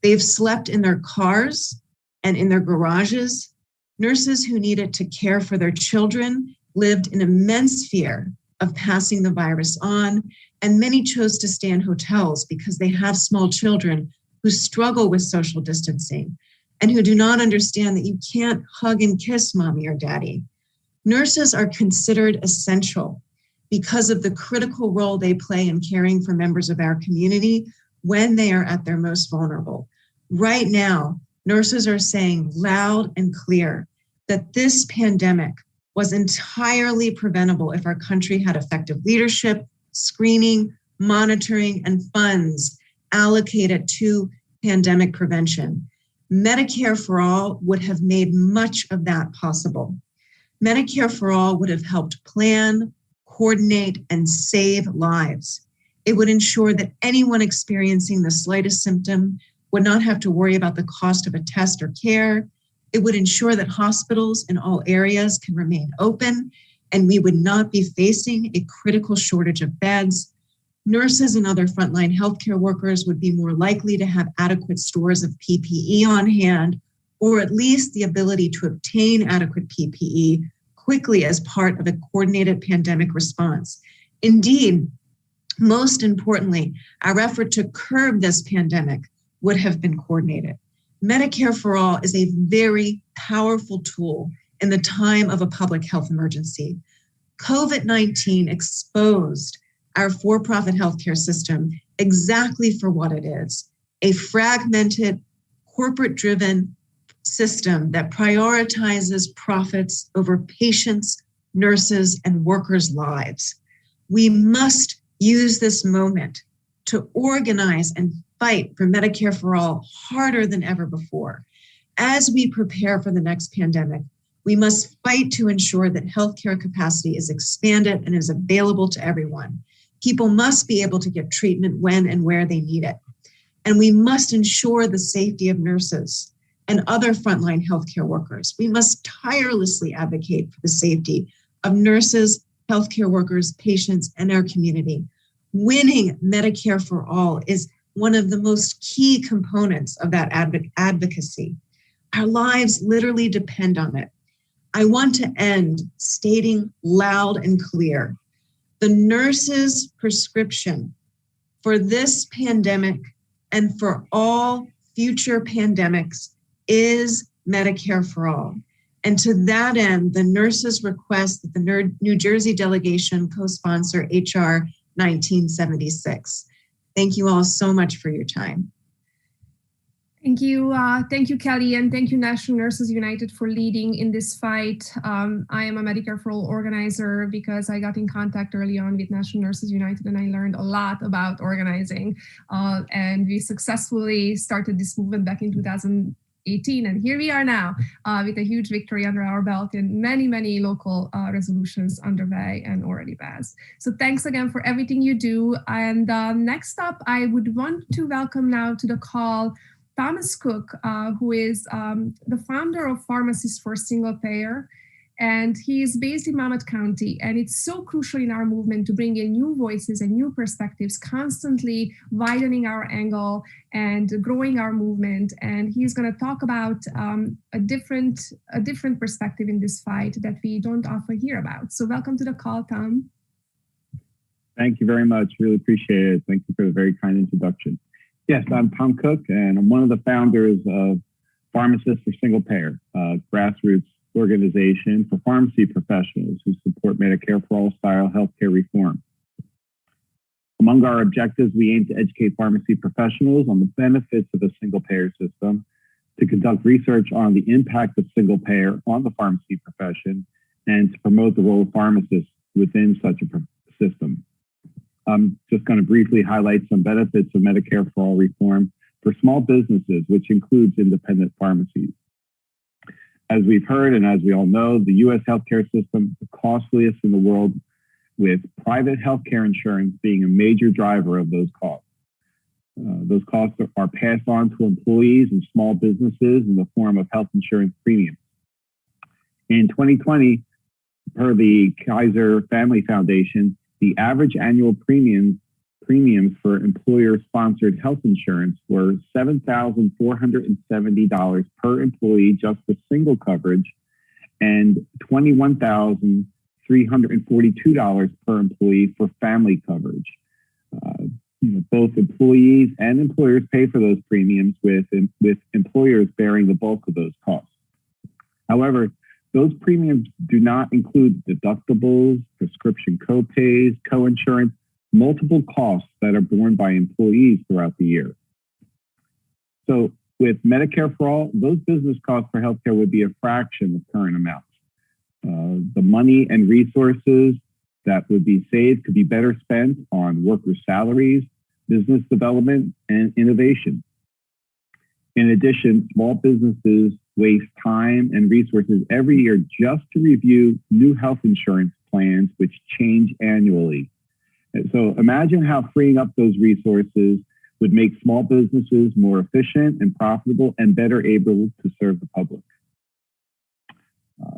Speaker 9: They've slept in their cars and in their garages. Nurses who needed to care for their children lived in immense fear of passing the virus on, and many chose to stay in hotels because they have small children who struggle with social distancing and who do not understand that you can't hug and kiss mommy or daddy. Nurses are considered essential because of the critical role they play in caring for members of our community when they are at their most vulnerable. Right now, nurses are saying loud and clear that this pandemic was entirely preventable if our country had effective leadership, screening, monitoring, and funds allocated to pandemic prevention. Medicare for All would have made much of that possible. Medicare for All would have helped plan, coordinate, and save lives. It would ensure that anyone experiencing the slightest symptom would not have to worry about the cost of a test or care. It would ensure that hospitals in all areas can remain open, and we would not be facing a critical shortage of beds. Nurses and other frontline healthcare workers would be more likely to have adequate stores of PPE on hand, or at least the ability to obtain adequate PPE quickly as part of a coordinated pandemic response. Indeed, most importantly, our effort to curb this pandemic would have been coordinated. Medicare for All is a very powerful tool in the time of a public health emergency. COVID-19 exposed our for-profit healthcare system exactly for what it is, a fragmented, corporate-driven system that prioritizes profits over patients, nurses, and workers' lives. We must use this moment to organize and fight for Medicare for all harder than ever before. As we prepare for the next pandemic, we must fight to ensure that healthcare capacity is expanded and is available to everyone. People must be able to get treatment when and where they need it. And we must ensure the safety of nurses and other frontline healthcare workers. We must tirelessly advocate for the safety of nurses, healthcare workers, patients, and our community. Winning Medicare for all is one of the most key components of that advocacy. Our lives literally depend on it. I want to end stating loud and clear, the nurse's prescription for this pandemic and for all future pandemics is Medicare for all. And to that end, the nurses request that the New Jersey delegation co-sponsor HR 1976. Thank you all so much for your time.
Speaker 2: Thank you, Kelly, and thank you, National Nurses United, for leading in this fight. I am a Medicare for All organizer because I got in contact early on with National Nurses United, and I learned a lot about organizing. And we successfully started this movement back in 2018, and here we are now with a huge victory under our belt and many, many local resolutions underway and already passed. So thanks again for everything you do. And next up, I would want to welcome now to the call Thomas Cook, who is the founder of Pharmacists for Single Payer, and he is based in Monmouth County. And it's so crucial in our movement to bring in new voices and new perspectives, constantly widening our angle and growing our movement. And he's going to talk about a different perspective in this fight that we don't often hear about. So welcome to the call, Tom.
Speaker 10: Thank you very much. Really appreciate it. Thank you for the very kind introduction. Yes, I'm Tom Cook, and I'm one of the founders of Pharmacists for Single Payer, a grassroots organization for pharmacy professionals who support Medicare for all style healthcare reform. Among our objectives, we aim to educate pharmacy professionals on the benefits of a single payer system, to conduct research on the impact of single payer on the pharmacy profession, and to promote the role of pharmacists within such a system. I'm just going to briefly highlight some benefits of Medicare for all reform for small businesses, which includes independent pharmacies. As we've heard, and as we all know, the U.S. healthcare system is the costliest in the world, with private healthcare insurance being a major driver of those costs. Those costs are passed on to employees and small businesses in the form of health insurance premiums. In 2020, per the Kaiser Family Foundation, the average annual premiums for employer-sponsored health insurance were $7,470 per employee just for single coverage, and $21,342 per employee for family coverage. Both employees and employers pay for those premiums, with employers bearing the bulk of those costs. However, those premiums do not include deductibles, prescription co-pays, co-insurance, multiple costs that are borne by employees throughout the year. So with Medicare for all, those business costs for healthcare would be a fraction of current amounts. The money and resources that would be saved could be better spent on workers' salaries, business development, and innovation. In addition, small businesses waste time and resources every year just to review new health insurance plans, which change annually. And so imagine how freeing up those resources would make small businesses more efficient and profitable and better able to serve the public.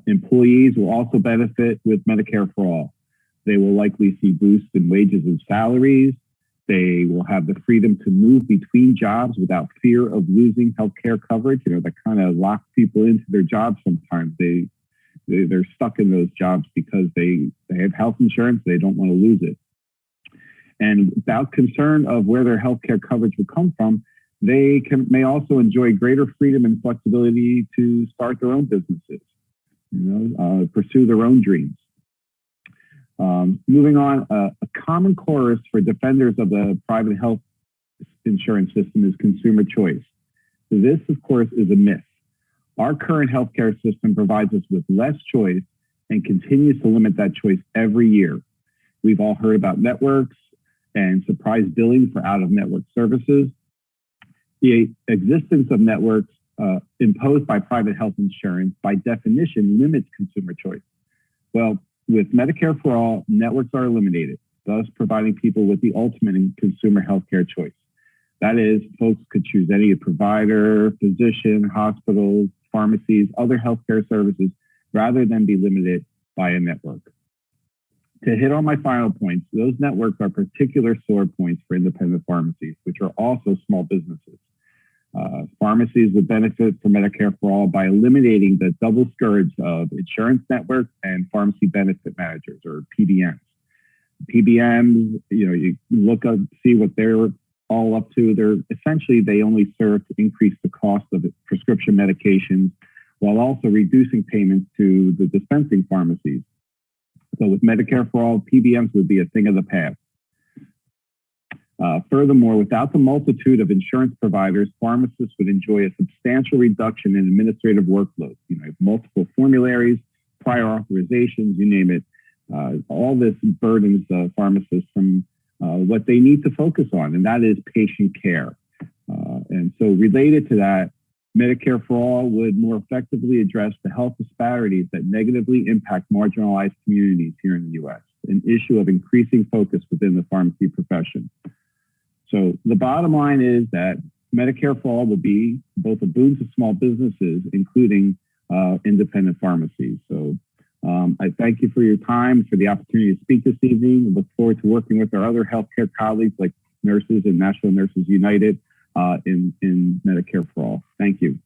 Speaker 10: Employees will also benefit with Medicare for all. They will likely see boosts in wages and salaries. They will have the freedom to move between jobs without fear of losing healthcare coverage. That kind of locks people into their jobs sometimes. They're stuck in those jobs because they have health insurance. They don't want to lose it. And without concern of where their healthcare coverage will come from, they may also enjoy greater freedom and flexibility to start their own businesses, pursue their own dreams. Moving on, a common chorus for defenders of the private health insurance system is consumer choice. So this, of course, is a myth. Our current healthcare system provides us with less choice and continues to limit that choice every year. We've all heard about networks and surprise billing for out-of-network services. The existence of networks imposed by private health insurance by definition limits consumer choice. Well, with Medicare for All, networks are eliminated, thus providing people with the ultimate in consumer healthcare choice. That is, folks could choose any provider, physician, hospitals, pharmacies, other healthcare services, rather than be limited by a network. To hit on my final points, those networks are particular sore points for independent pharmacies, which are also small businesses. Pharmacies would benefit from Medicare for All by eliminating the double scourge of insurance networks and pharmacy benefit managers, or PBMs. PBMs, you look up, see what they're all up to. They only serve to increase the cost of prescription medications while also reducing payments to the dispensing pharmacies. So with Medicare for All, PBMs would be a thing of the past. Furthermore, without the multitude of insurance providers, pharmacists would enjoy a substantial reduction in administrative workload. Multiple formularies, prior authorizations, you name it. All this burdens pharmacists from what they need to focus on, and that is patient care. And so related to that, Medicare for All would more effectively address the health disparities that negatively impact marginalized communities here in the U.S., an issue of increasing focus within the pharmacy profession. So the bottom line is that Medicare for All would be both a boon to small businesses, including independent pharmacies. So I thank you for your time, for the opportunity to speak this evening. I look forward to working with our other healthcare colleagues like nurses and National Nurses United in Medicare for All. Thank you.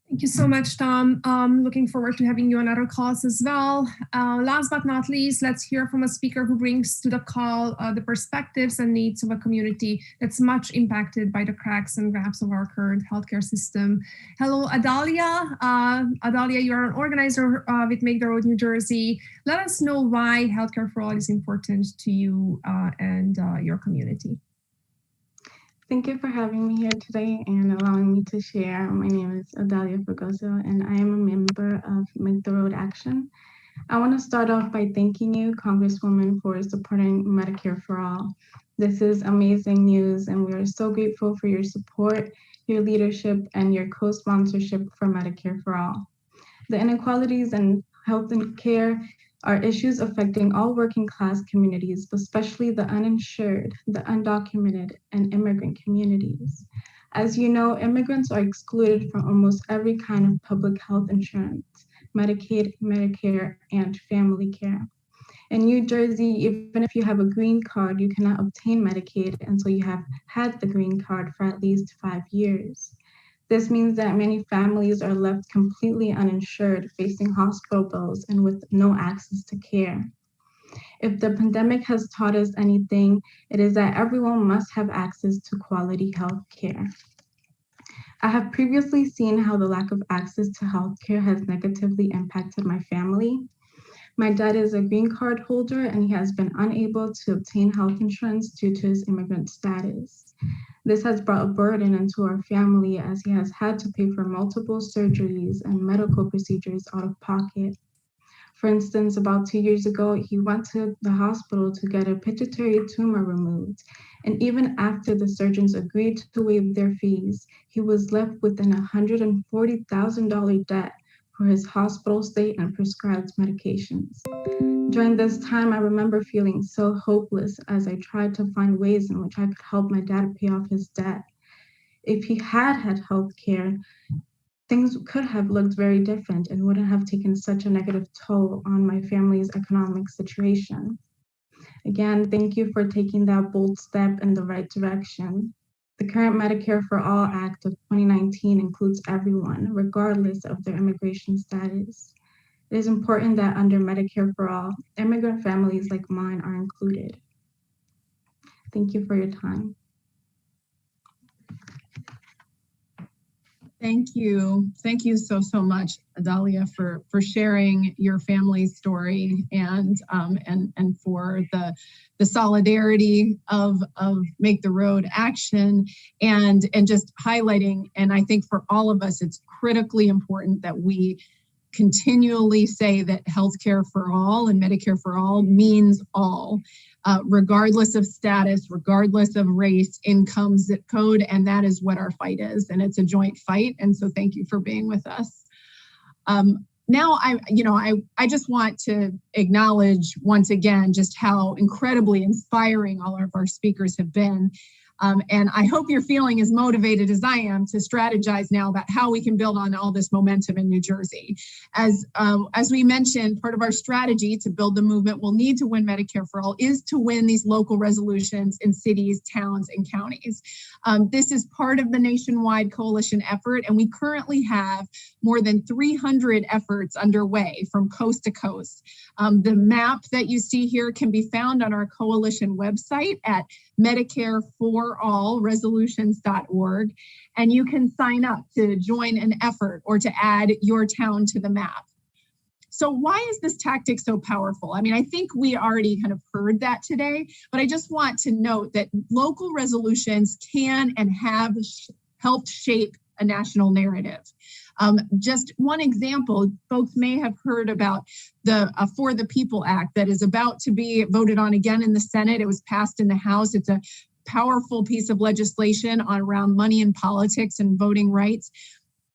Speaker 2: Thank you so much, Tom. Looking forward to having you on other calls as well. Last but not least, let's hear from a speaker who brings to the call the perspectives and needs of a community that's much impacted by the cracks and gaps of our current healthcare system. Hello, Adalia. Adalia, you're an organizer with Make the Road New Jersey. Let us know why Healthcare for All is important to you and your community.
Speaker 11: Thank you for having me here today and allowing me to share. My name is Adalia Fregoso, and I am a member of Make the Road Action. I want to start off by thanking you, Congresswoman, for supporting Medicare for All. This is amazing news, and we are so grateful for your support, your leadership, and your co-sponsorship for Medicare for All. The inequalities in health and care are issues affecting all working class communities, especially the uninsured, the undocumented, and immigrant communities. As you know, immigrants are excluded from almost every kind of public health insurance, Medicaid, Medicare, and family care. In New Jersey, even if you have a green card, you cannot obtain Medicaid until you have had the green card for at least 5 years. This means that many families are left completely uninsured, facing hospital bills and with no access to care. If the pandemic has taught us anything, it is that everyone must have access to quality health care. I have previously seen how the lack of access to health care has negatively impacted my family. My dad is a green card holder, and he has been unable to obtain health insurance due to his immigrant status. This has brought a burden into our family as he has had to pay for multiple surgeries and medical procedures out of pocket. For instance, about 2 years ago, he went to the hospital to get a pituitary tumor removed. And even after the surgeons agreed to waive their fees, he was left with an $140,000 debt for his hospital stay and prescribed medications. During this time, I remember feeling so hopeless as I tried to find ways in which I could help my dad pay off his debt. If he had had health care, things could have looked very different and wouldn't have taken such a negative toll on my family's economic situation. Again, thank you for taking that bold step in the right direction. The current Medicare for All Act of 2019 includes everyone, regardless of their immigration status. It is important that under Medicare for All, immigrant families like mine are included. Thank you for your time.
Speaker 3: Thank you. Thank you so much, Adalia, for sharing your family's story and for the solidarity of Make the Road Action and just highlighting. And I think for all of us, it's critically important that we continually say that healthcare for all and Medicare for all means all, regardless of status, regardless of race, income, zip code, and that is what our fight is, and it's a joint fight. And so, thank you for being with us. Now, I just want to acknowledge once again just how incredibly inspiring all of our speakers have been. And I hope you're feeling as motivated as I am to strategize now about how we can build on all this momentum in New Jersey. As we mentioned, part of our strategy to build the movement we'll need to win Medicare for All is to win these local resolutions in cities, towns, and counties. This is part of the nationwide coalition effort, and we currently have more than 300 efforts underway from coast to coast. The map that you see here can be found on our coalition website at medicareforallresolutions.org, and you can sign up to join an effort or to add your town to the map. So why is this tactic so powerful? I mean, I think we already kind of heard that today, but I just want to note that local resolutions can and have helped shape a national narrative. Just one example, folks may have heard about the For the People Act that is about to be voted on again in the Senate. It was passed in the House. It's a powerful piece of legislation around money in politics and voting rights.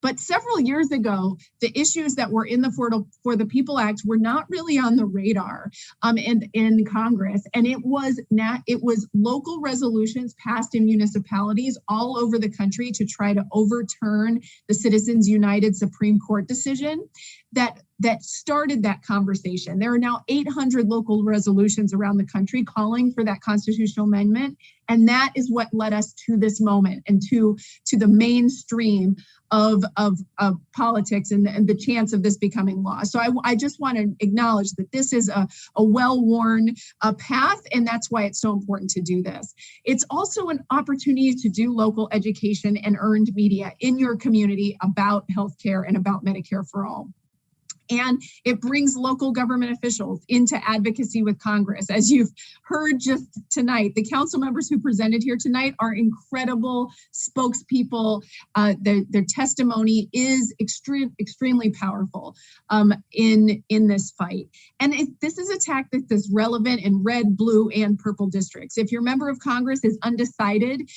Speaker 3: But several years ago, the issues that were in the For the People Act were not really on the radar in Congress. And it was local resolutions passed in municipalities all over the country to try to overturn the Citizens United Supreme Court decision that started that conversation. There are now 800 local resolutions around the country calling for that constitutional amendment. And that is what led us to this moment and to the mainstream of politics and the chance of this becoming law. So I just want to acknowledge that this is a well-worn path, and that's why it's so important to do this. It's also an opportunity to do local education and earned media in your community about healthcare and about Medicare for All. And it brings local government officials into advocacy with Congress. As you've heard just tonight, the council members who presented here tonight are incredible spokespeople. Their testimony is extremely powerful in this fight. And this is a tactic that's relevant in red, blue, and purple districts. If your member of Congress is undecided,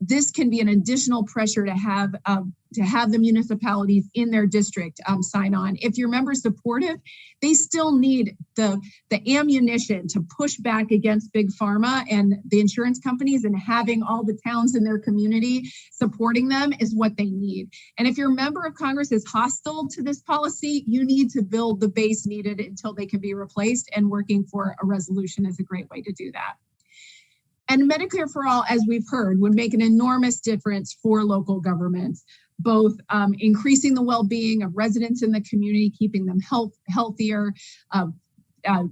Speaker 3: this can be an additional pressure to have the municipalities in their district sign on. If your member's supportive, they still need the ammunition to push back against big pharma and the insurance companies, and having all the towns in their community supporting them is what they need. And if your member of Congress is hostile to this policy, you need to build the base needed until they can be replaced, and working for a resolution is a great way to do that. And Medicare for All, as we've heard, would make an enormous difference for local governments, both increasing the well-being of residents in the community, keeping them healthier,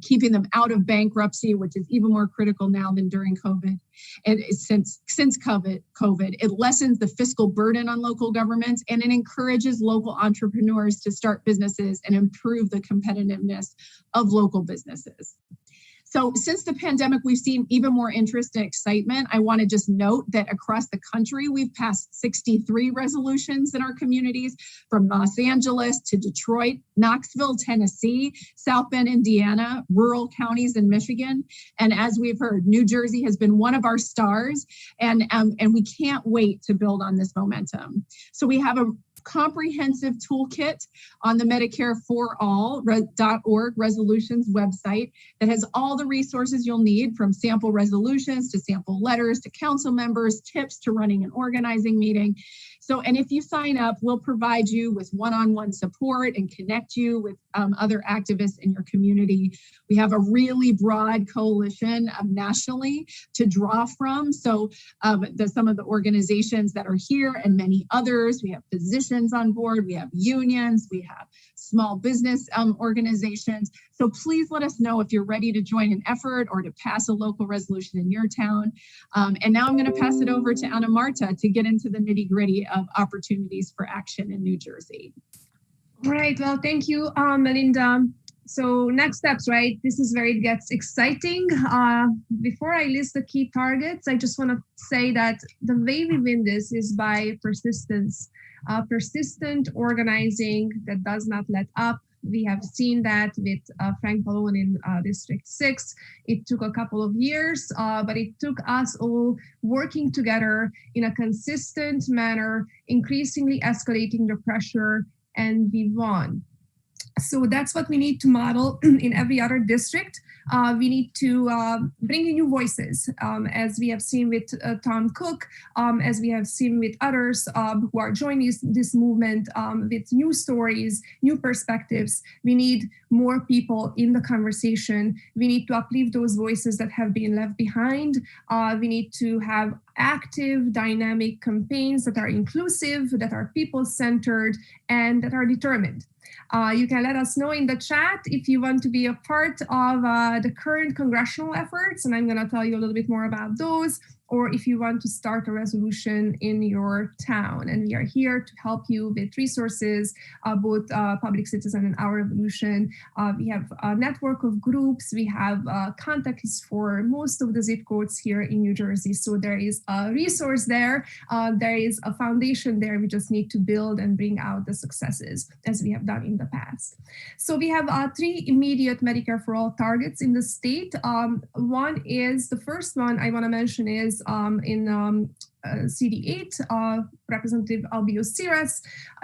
Speaker 3: keeping them out of bankruptcy, which is even more critical now than during COVID. And since COVID, it lessens the fiscal burden on local governments, and it encourages local entrepreneurs to start businesses and improve the competitiveness of local businesses. So since the pandemic, we've seen even more interest and excitement. I want to just note that across the country, we've passed 63 resolutions in our communities, from Los Angeles to Detroit, Knoxville, Tennessee, South Bend, Indiana, rural counties in Michigan. And as we've heard, New Jersey has been one of our stars, and we can't wait to build on this momentum. So we have a comprehensive toolkit on the medicareforall.org resolutions website that has all the resources you'll need, from sample resolutions to sample letters to council members, tips to running an organizing meeting. So, and if you sign up, we'll provide you with one-on-one support and connect you with other activists in your community. We have a really broad coalition nationally to draw from. So some of the organizations that are here and many others, we have physicians on board, we have unions, we have small business organizations. So please let us know if you're ready to join an effort or to pass a local resolution in your town. And now I'm going to pass it over to Ana Marta to get into the nitty-gritty of opportunities for action in New Jersey.
Speaker 2: All right, well, thank you, Melinda. So next steps, right? This is where it gets exciting. Before I list the key targets, I just want to say that the way we win this is by persistence. Persistent organizing that does not let up, We have seen that with Frank Pallone in District 6. It took a couple of years, but it took us all working together in a consistent manner, increasingly escalating the pressure, and we won. So that's what we need to model in every other district. We need to bring in new voices, as we have seen with Tom Cook, as we have seen with others who are joining this movement with new stories, new perspectives. We need more people in the conversation. We need to uplift those voices that have been left behind. We need to have active, dynamic campaigns that are inclusive, that are people-centered, and that are determined. You can let us know in the chat if you want to be a part of the current congressional efforts, and I'm going to tell you a little bit more about those, or if you want to start a resolution in your town. And we are here to help you with resources, both Public Citizen and Our Revolution. We have a network of groups. We have contacts for most of the zip codes here in New Jersey. So there is a resource there. There is a foundation there. We just need to build and bring out the successes as we have done in the past. So we have 3 immediate Medicare for All targets in the state. One is, the first one I want to mention is in CD8, Representative Albio Siras,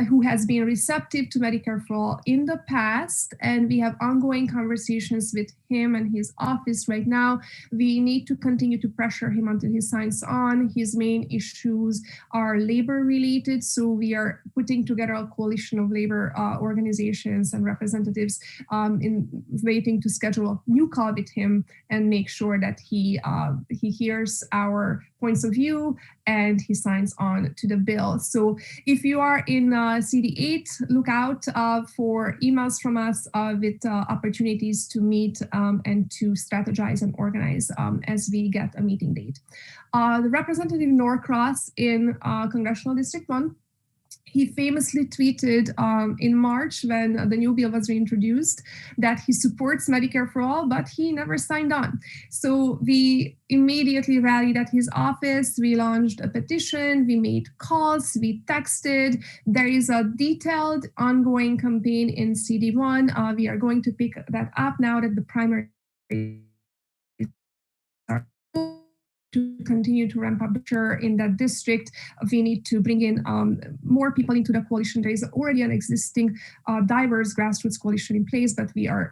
Speaker 2: who has been receptive to Medicare for All in the past, and we have ongoing conversations with him and his office right now. We need to continue to pressure him until he signs on. His main issues are labor related, so we are putting together a coalition of labor organizations and representatives in waiting to schedule a new call with him and make sure that he hears our points of view and he signs on to the bill. So if you are in CD8, look out for emails from us with opportunities to meet and to strategize and organize as we get a meeting date. The Representative Norcross in Congressional District 1, he famously tweeted in March when the new bill was reintroduced that he supports Medicare for All, but he never signed on. So we immediately rallied at his office. We launched a petition. We made calls. We texted. There is a detailed ongoing campaign in CD1. We are going to pick that up now that the primary to continue to ramp up in that district. We need to bring in more people into the coalition. There is already an existing diverse grassroots coalition in place, but we are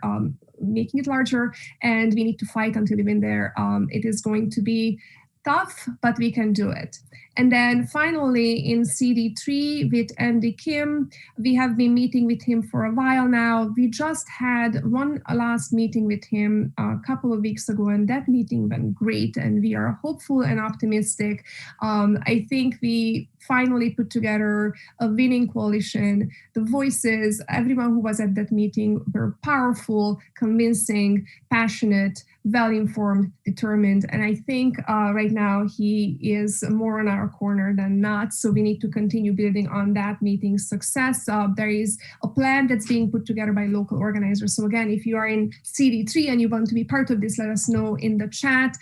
Speaker 2: making it larger, and we need to fight until we win there. It is going to be tough, but we can do it. And then finally, in CD3 with Andy Kim, we have been meeting with him for a while now. We just had one last meeting with him a couple of weeks ago, and that meeting went great, and we are hopeful and optimistic. I think we finally put together a winning coalition. The voices, everyone who was at that meeting were powerful, convincing, passionate, well-informed, determined. And I think right now he is more on our corner than not. So we need to continue building on that meeting's success. There is a plan that's being put together by local organizers. So again, if you are in CD3 and you want to be part of this, let us know in the chat.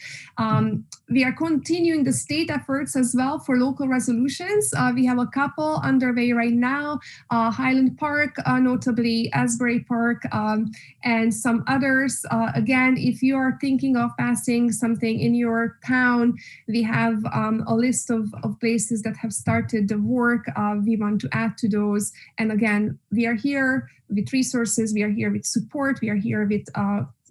Speaker 2: We are continuing the state efforts as well for local resolutions. We have a couple underway right now, Highland Park, notably Asbury Park, and some others. Again, if you are thinking of passing something in your town, we have a list of places that have started the work. We want to add to those. And again, we are here with resources, we are here with support, we are here with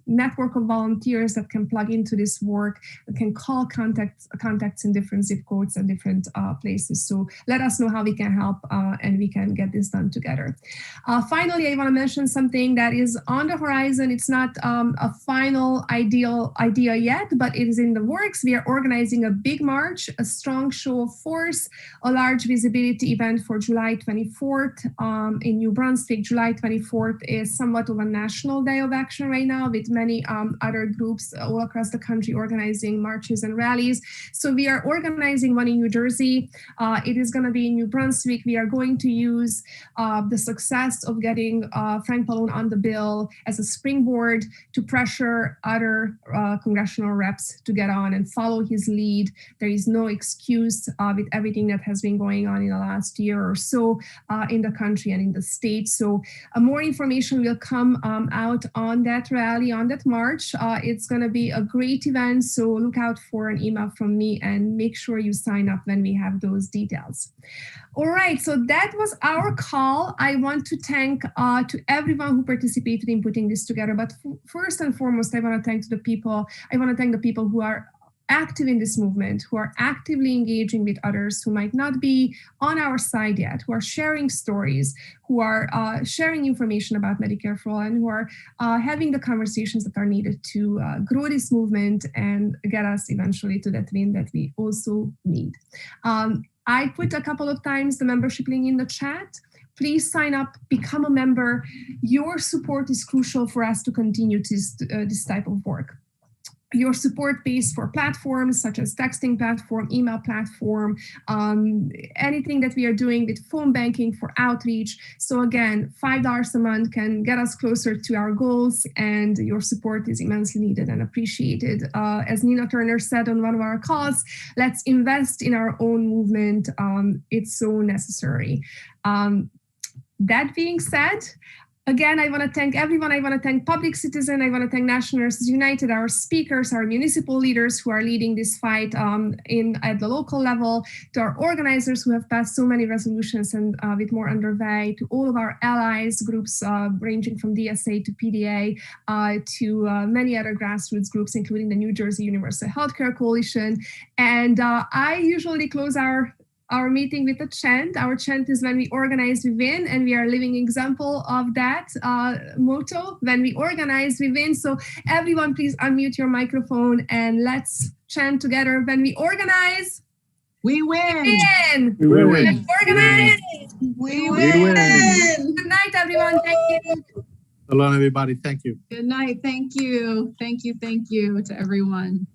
Speaker 2: network of volunteers that can plug into this work, that can call contacts in different zip codes and different places. So let us know how we can help and we can get this done together. Finally, I want to mention something that is on the horizon. It's not a final idea yet, but it is in the works. We are organizing a big march, a strong show of force, a large visibility event for July 24th in New Brunswick. July 24th is somewhat of a national day of action right now with many other groups all across the country organizing marches and rallies. So we are organizing one in New Jersey. It is going to be in New Brunswick. We are going to use the success of getting Frank Pallone on the bill as a springboard to pressure other congressional reps to get on and follow his lead. There is no excuse with everything that has been going on in the last year or so in the country and in the state. So more information will come out on that rally, on that march. It's going to be a great event. So look out for an email from me and make sure you sign up when we have those details. All right, so that was our call. I want to thank to everyone who participated in putting this together. But first and foremost, I want to thank the people who are active in this movement, who are actively engaging with others who might not be on our side yet, who are sharing stories, who are sharing information about Medicare for All, and who are having the conversations that are needed to grow this movement and get us eventually to that win that we also need. I put a couple of times the membership link in the chat. Please sign up, become a member. Your support is crucial for us to continue this type of work. Your support base for platforms such as texting platform, email platform, anything that we are doing with phone banking for outreach. So again, $5 a month can get us closer to our goals, and your support is immensely needed and appreciated. As Nina Turner said on one of our calls, let's invest in our own movement. It's so necessary. That being said, again, I want to thank everyone. I want to thank Public Citizen. I want to thank National Nurses United, our speakers, our municipal leaders who are leading this fight at the local level, to our organizers who have passed so many resolutions and with more underway, to all of our allies groups ranging from DSA to PDA, to many other grassroots groups, including the New Jersey Universal Healthcare Coalition. And I usually close our meeting with a chant. Our chant is "When we organize, we win," and we are a living example of that motto. When we organize, we win. So everyone, please unmute your microphone and let's chant together. When we organize,
Speaker 3: we win.
Speaker 2: We win. Let's organize.
Speaker 3: We win.
Speaker 2: Good night, everyone. Thank you.
Speaker 8: Hello, everybody. Thank you.
Speaker 3: Good night. Thank you. Thank you. Thank you to everyone.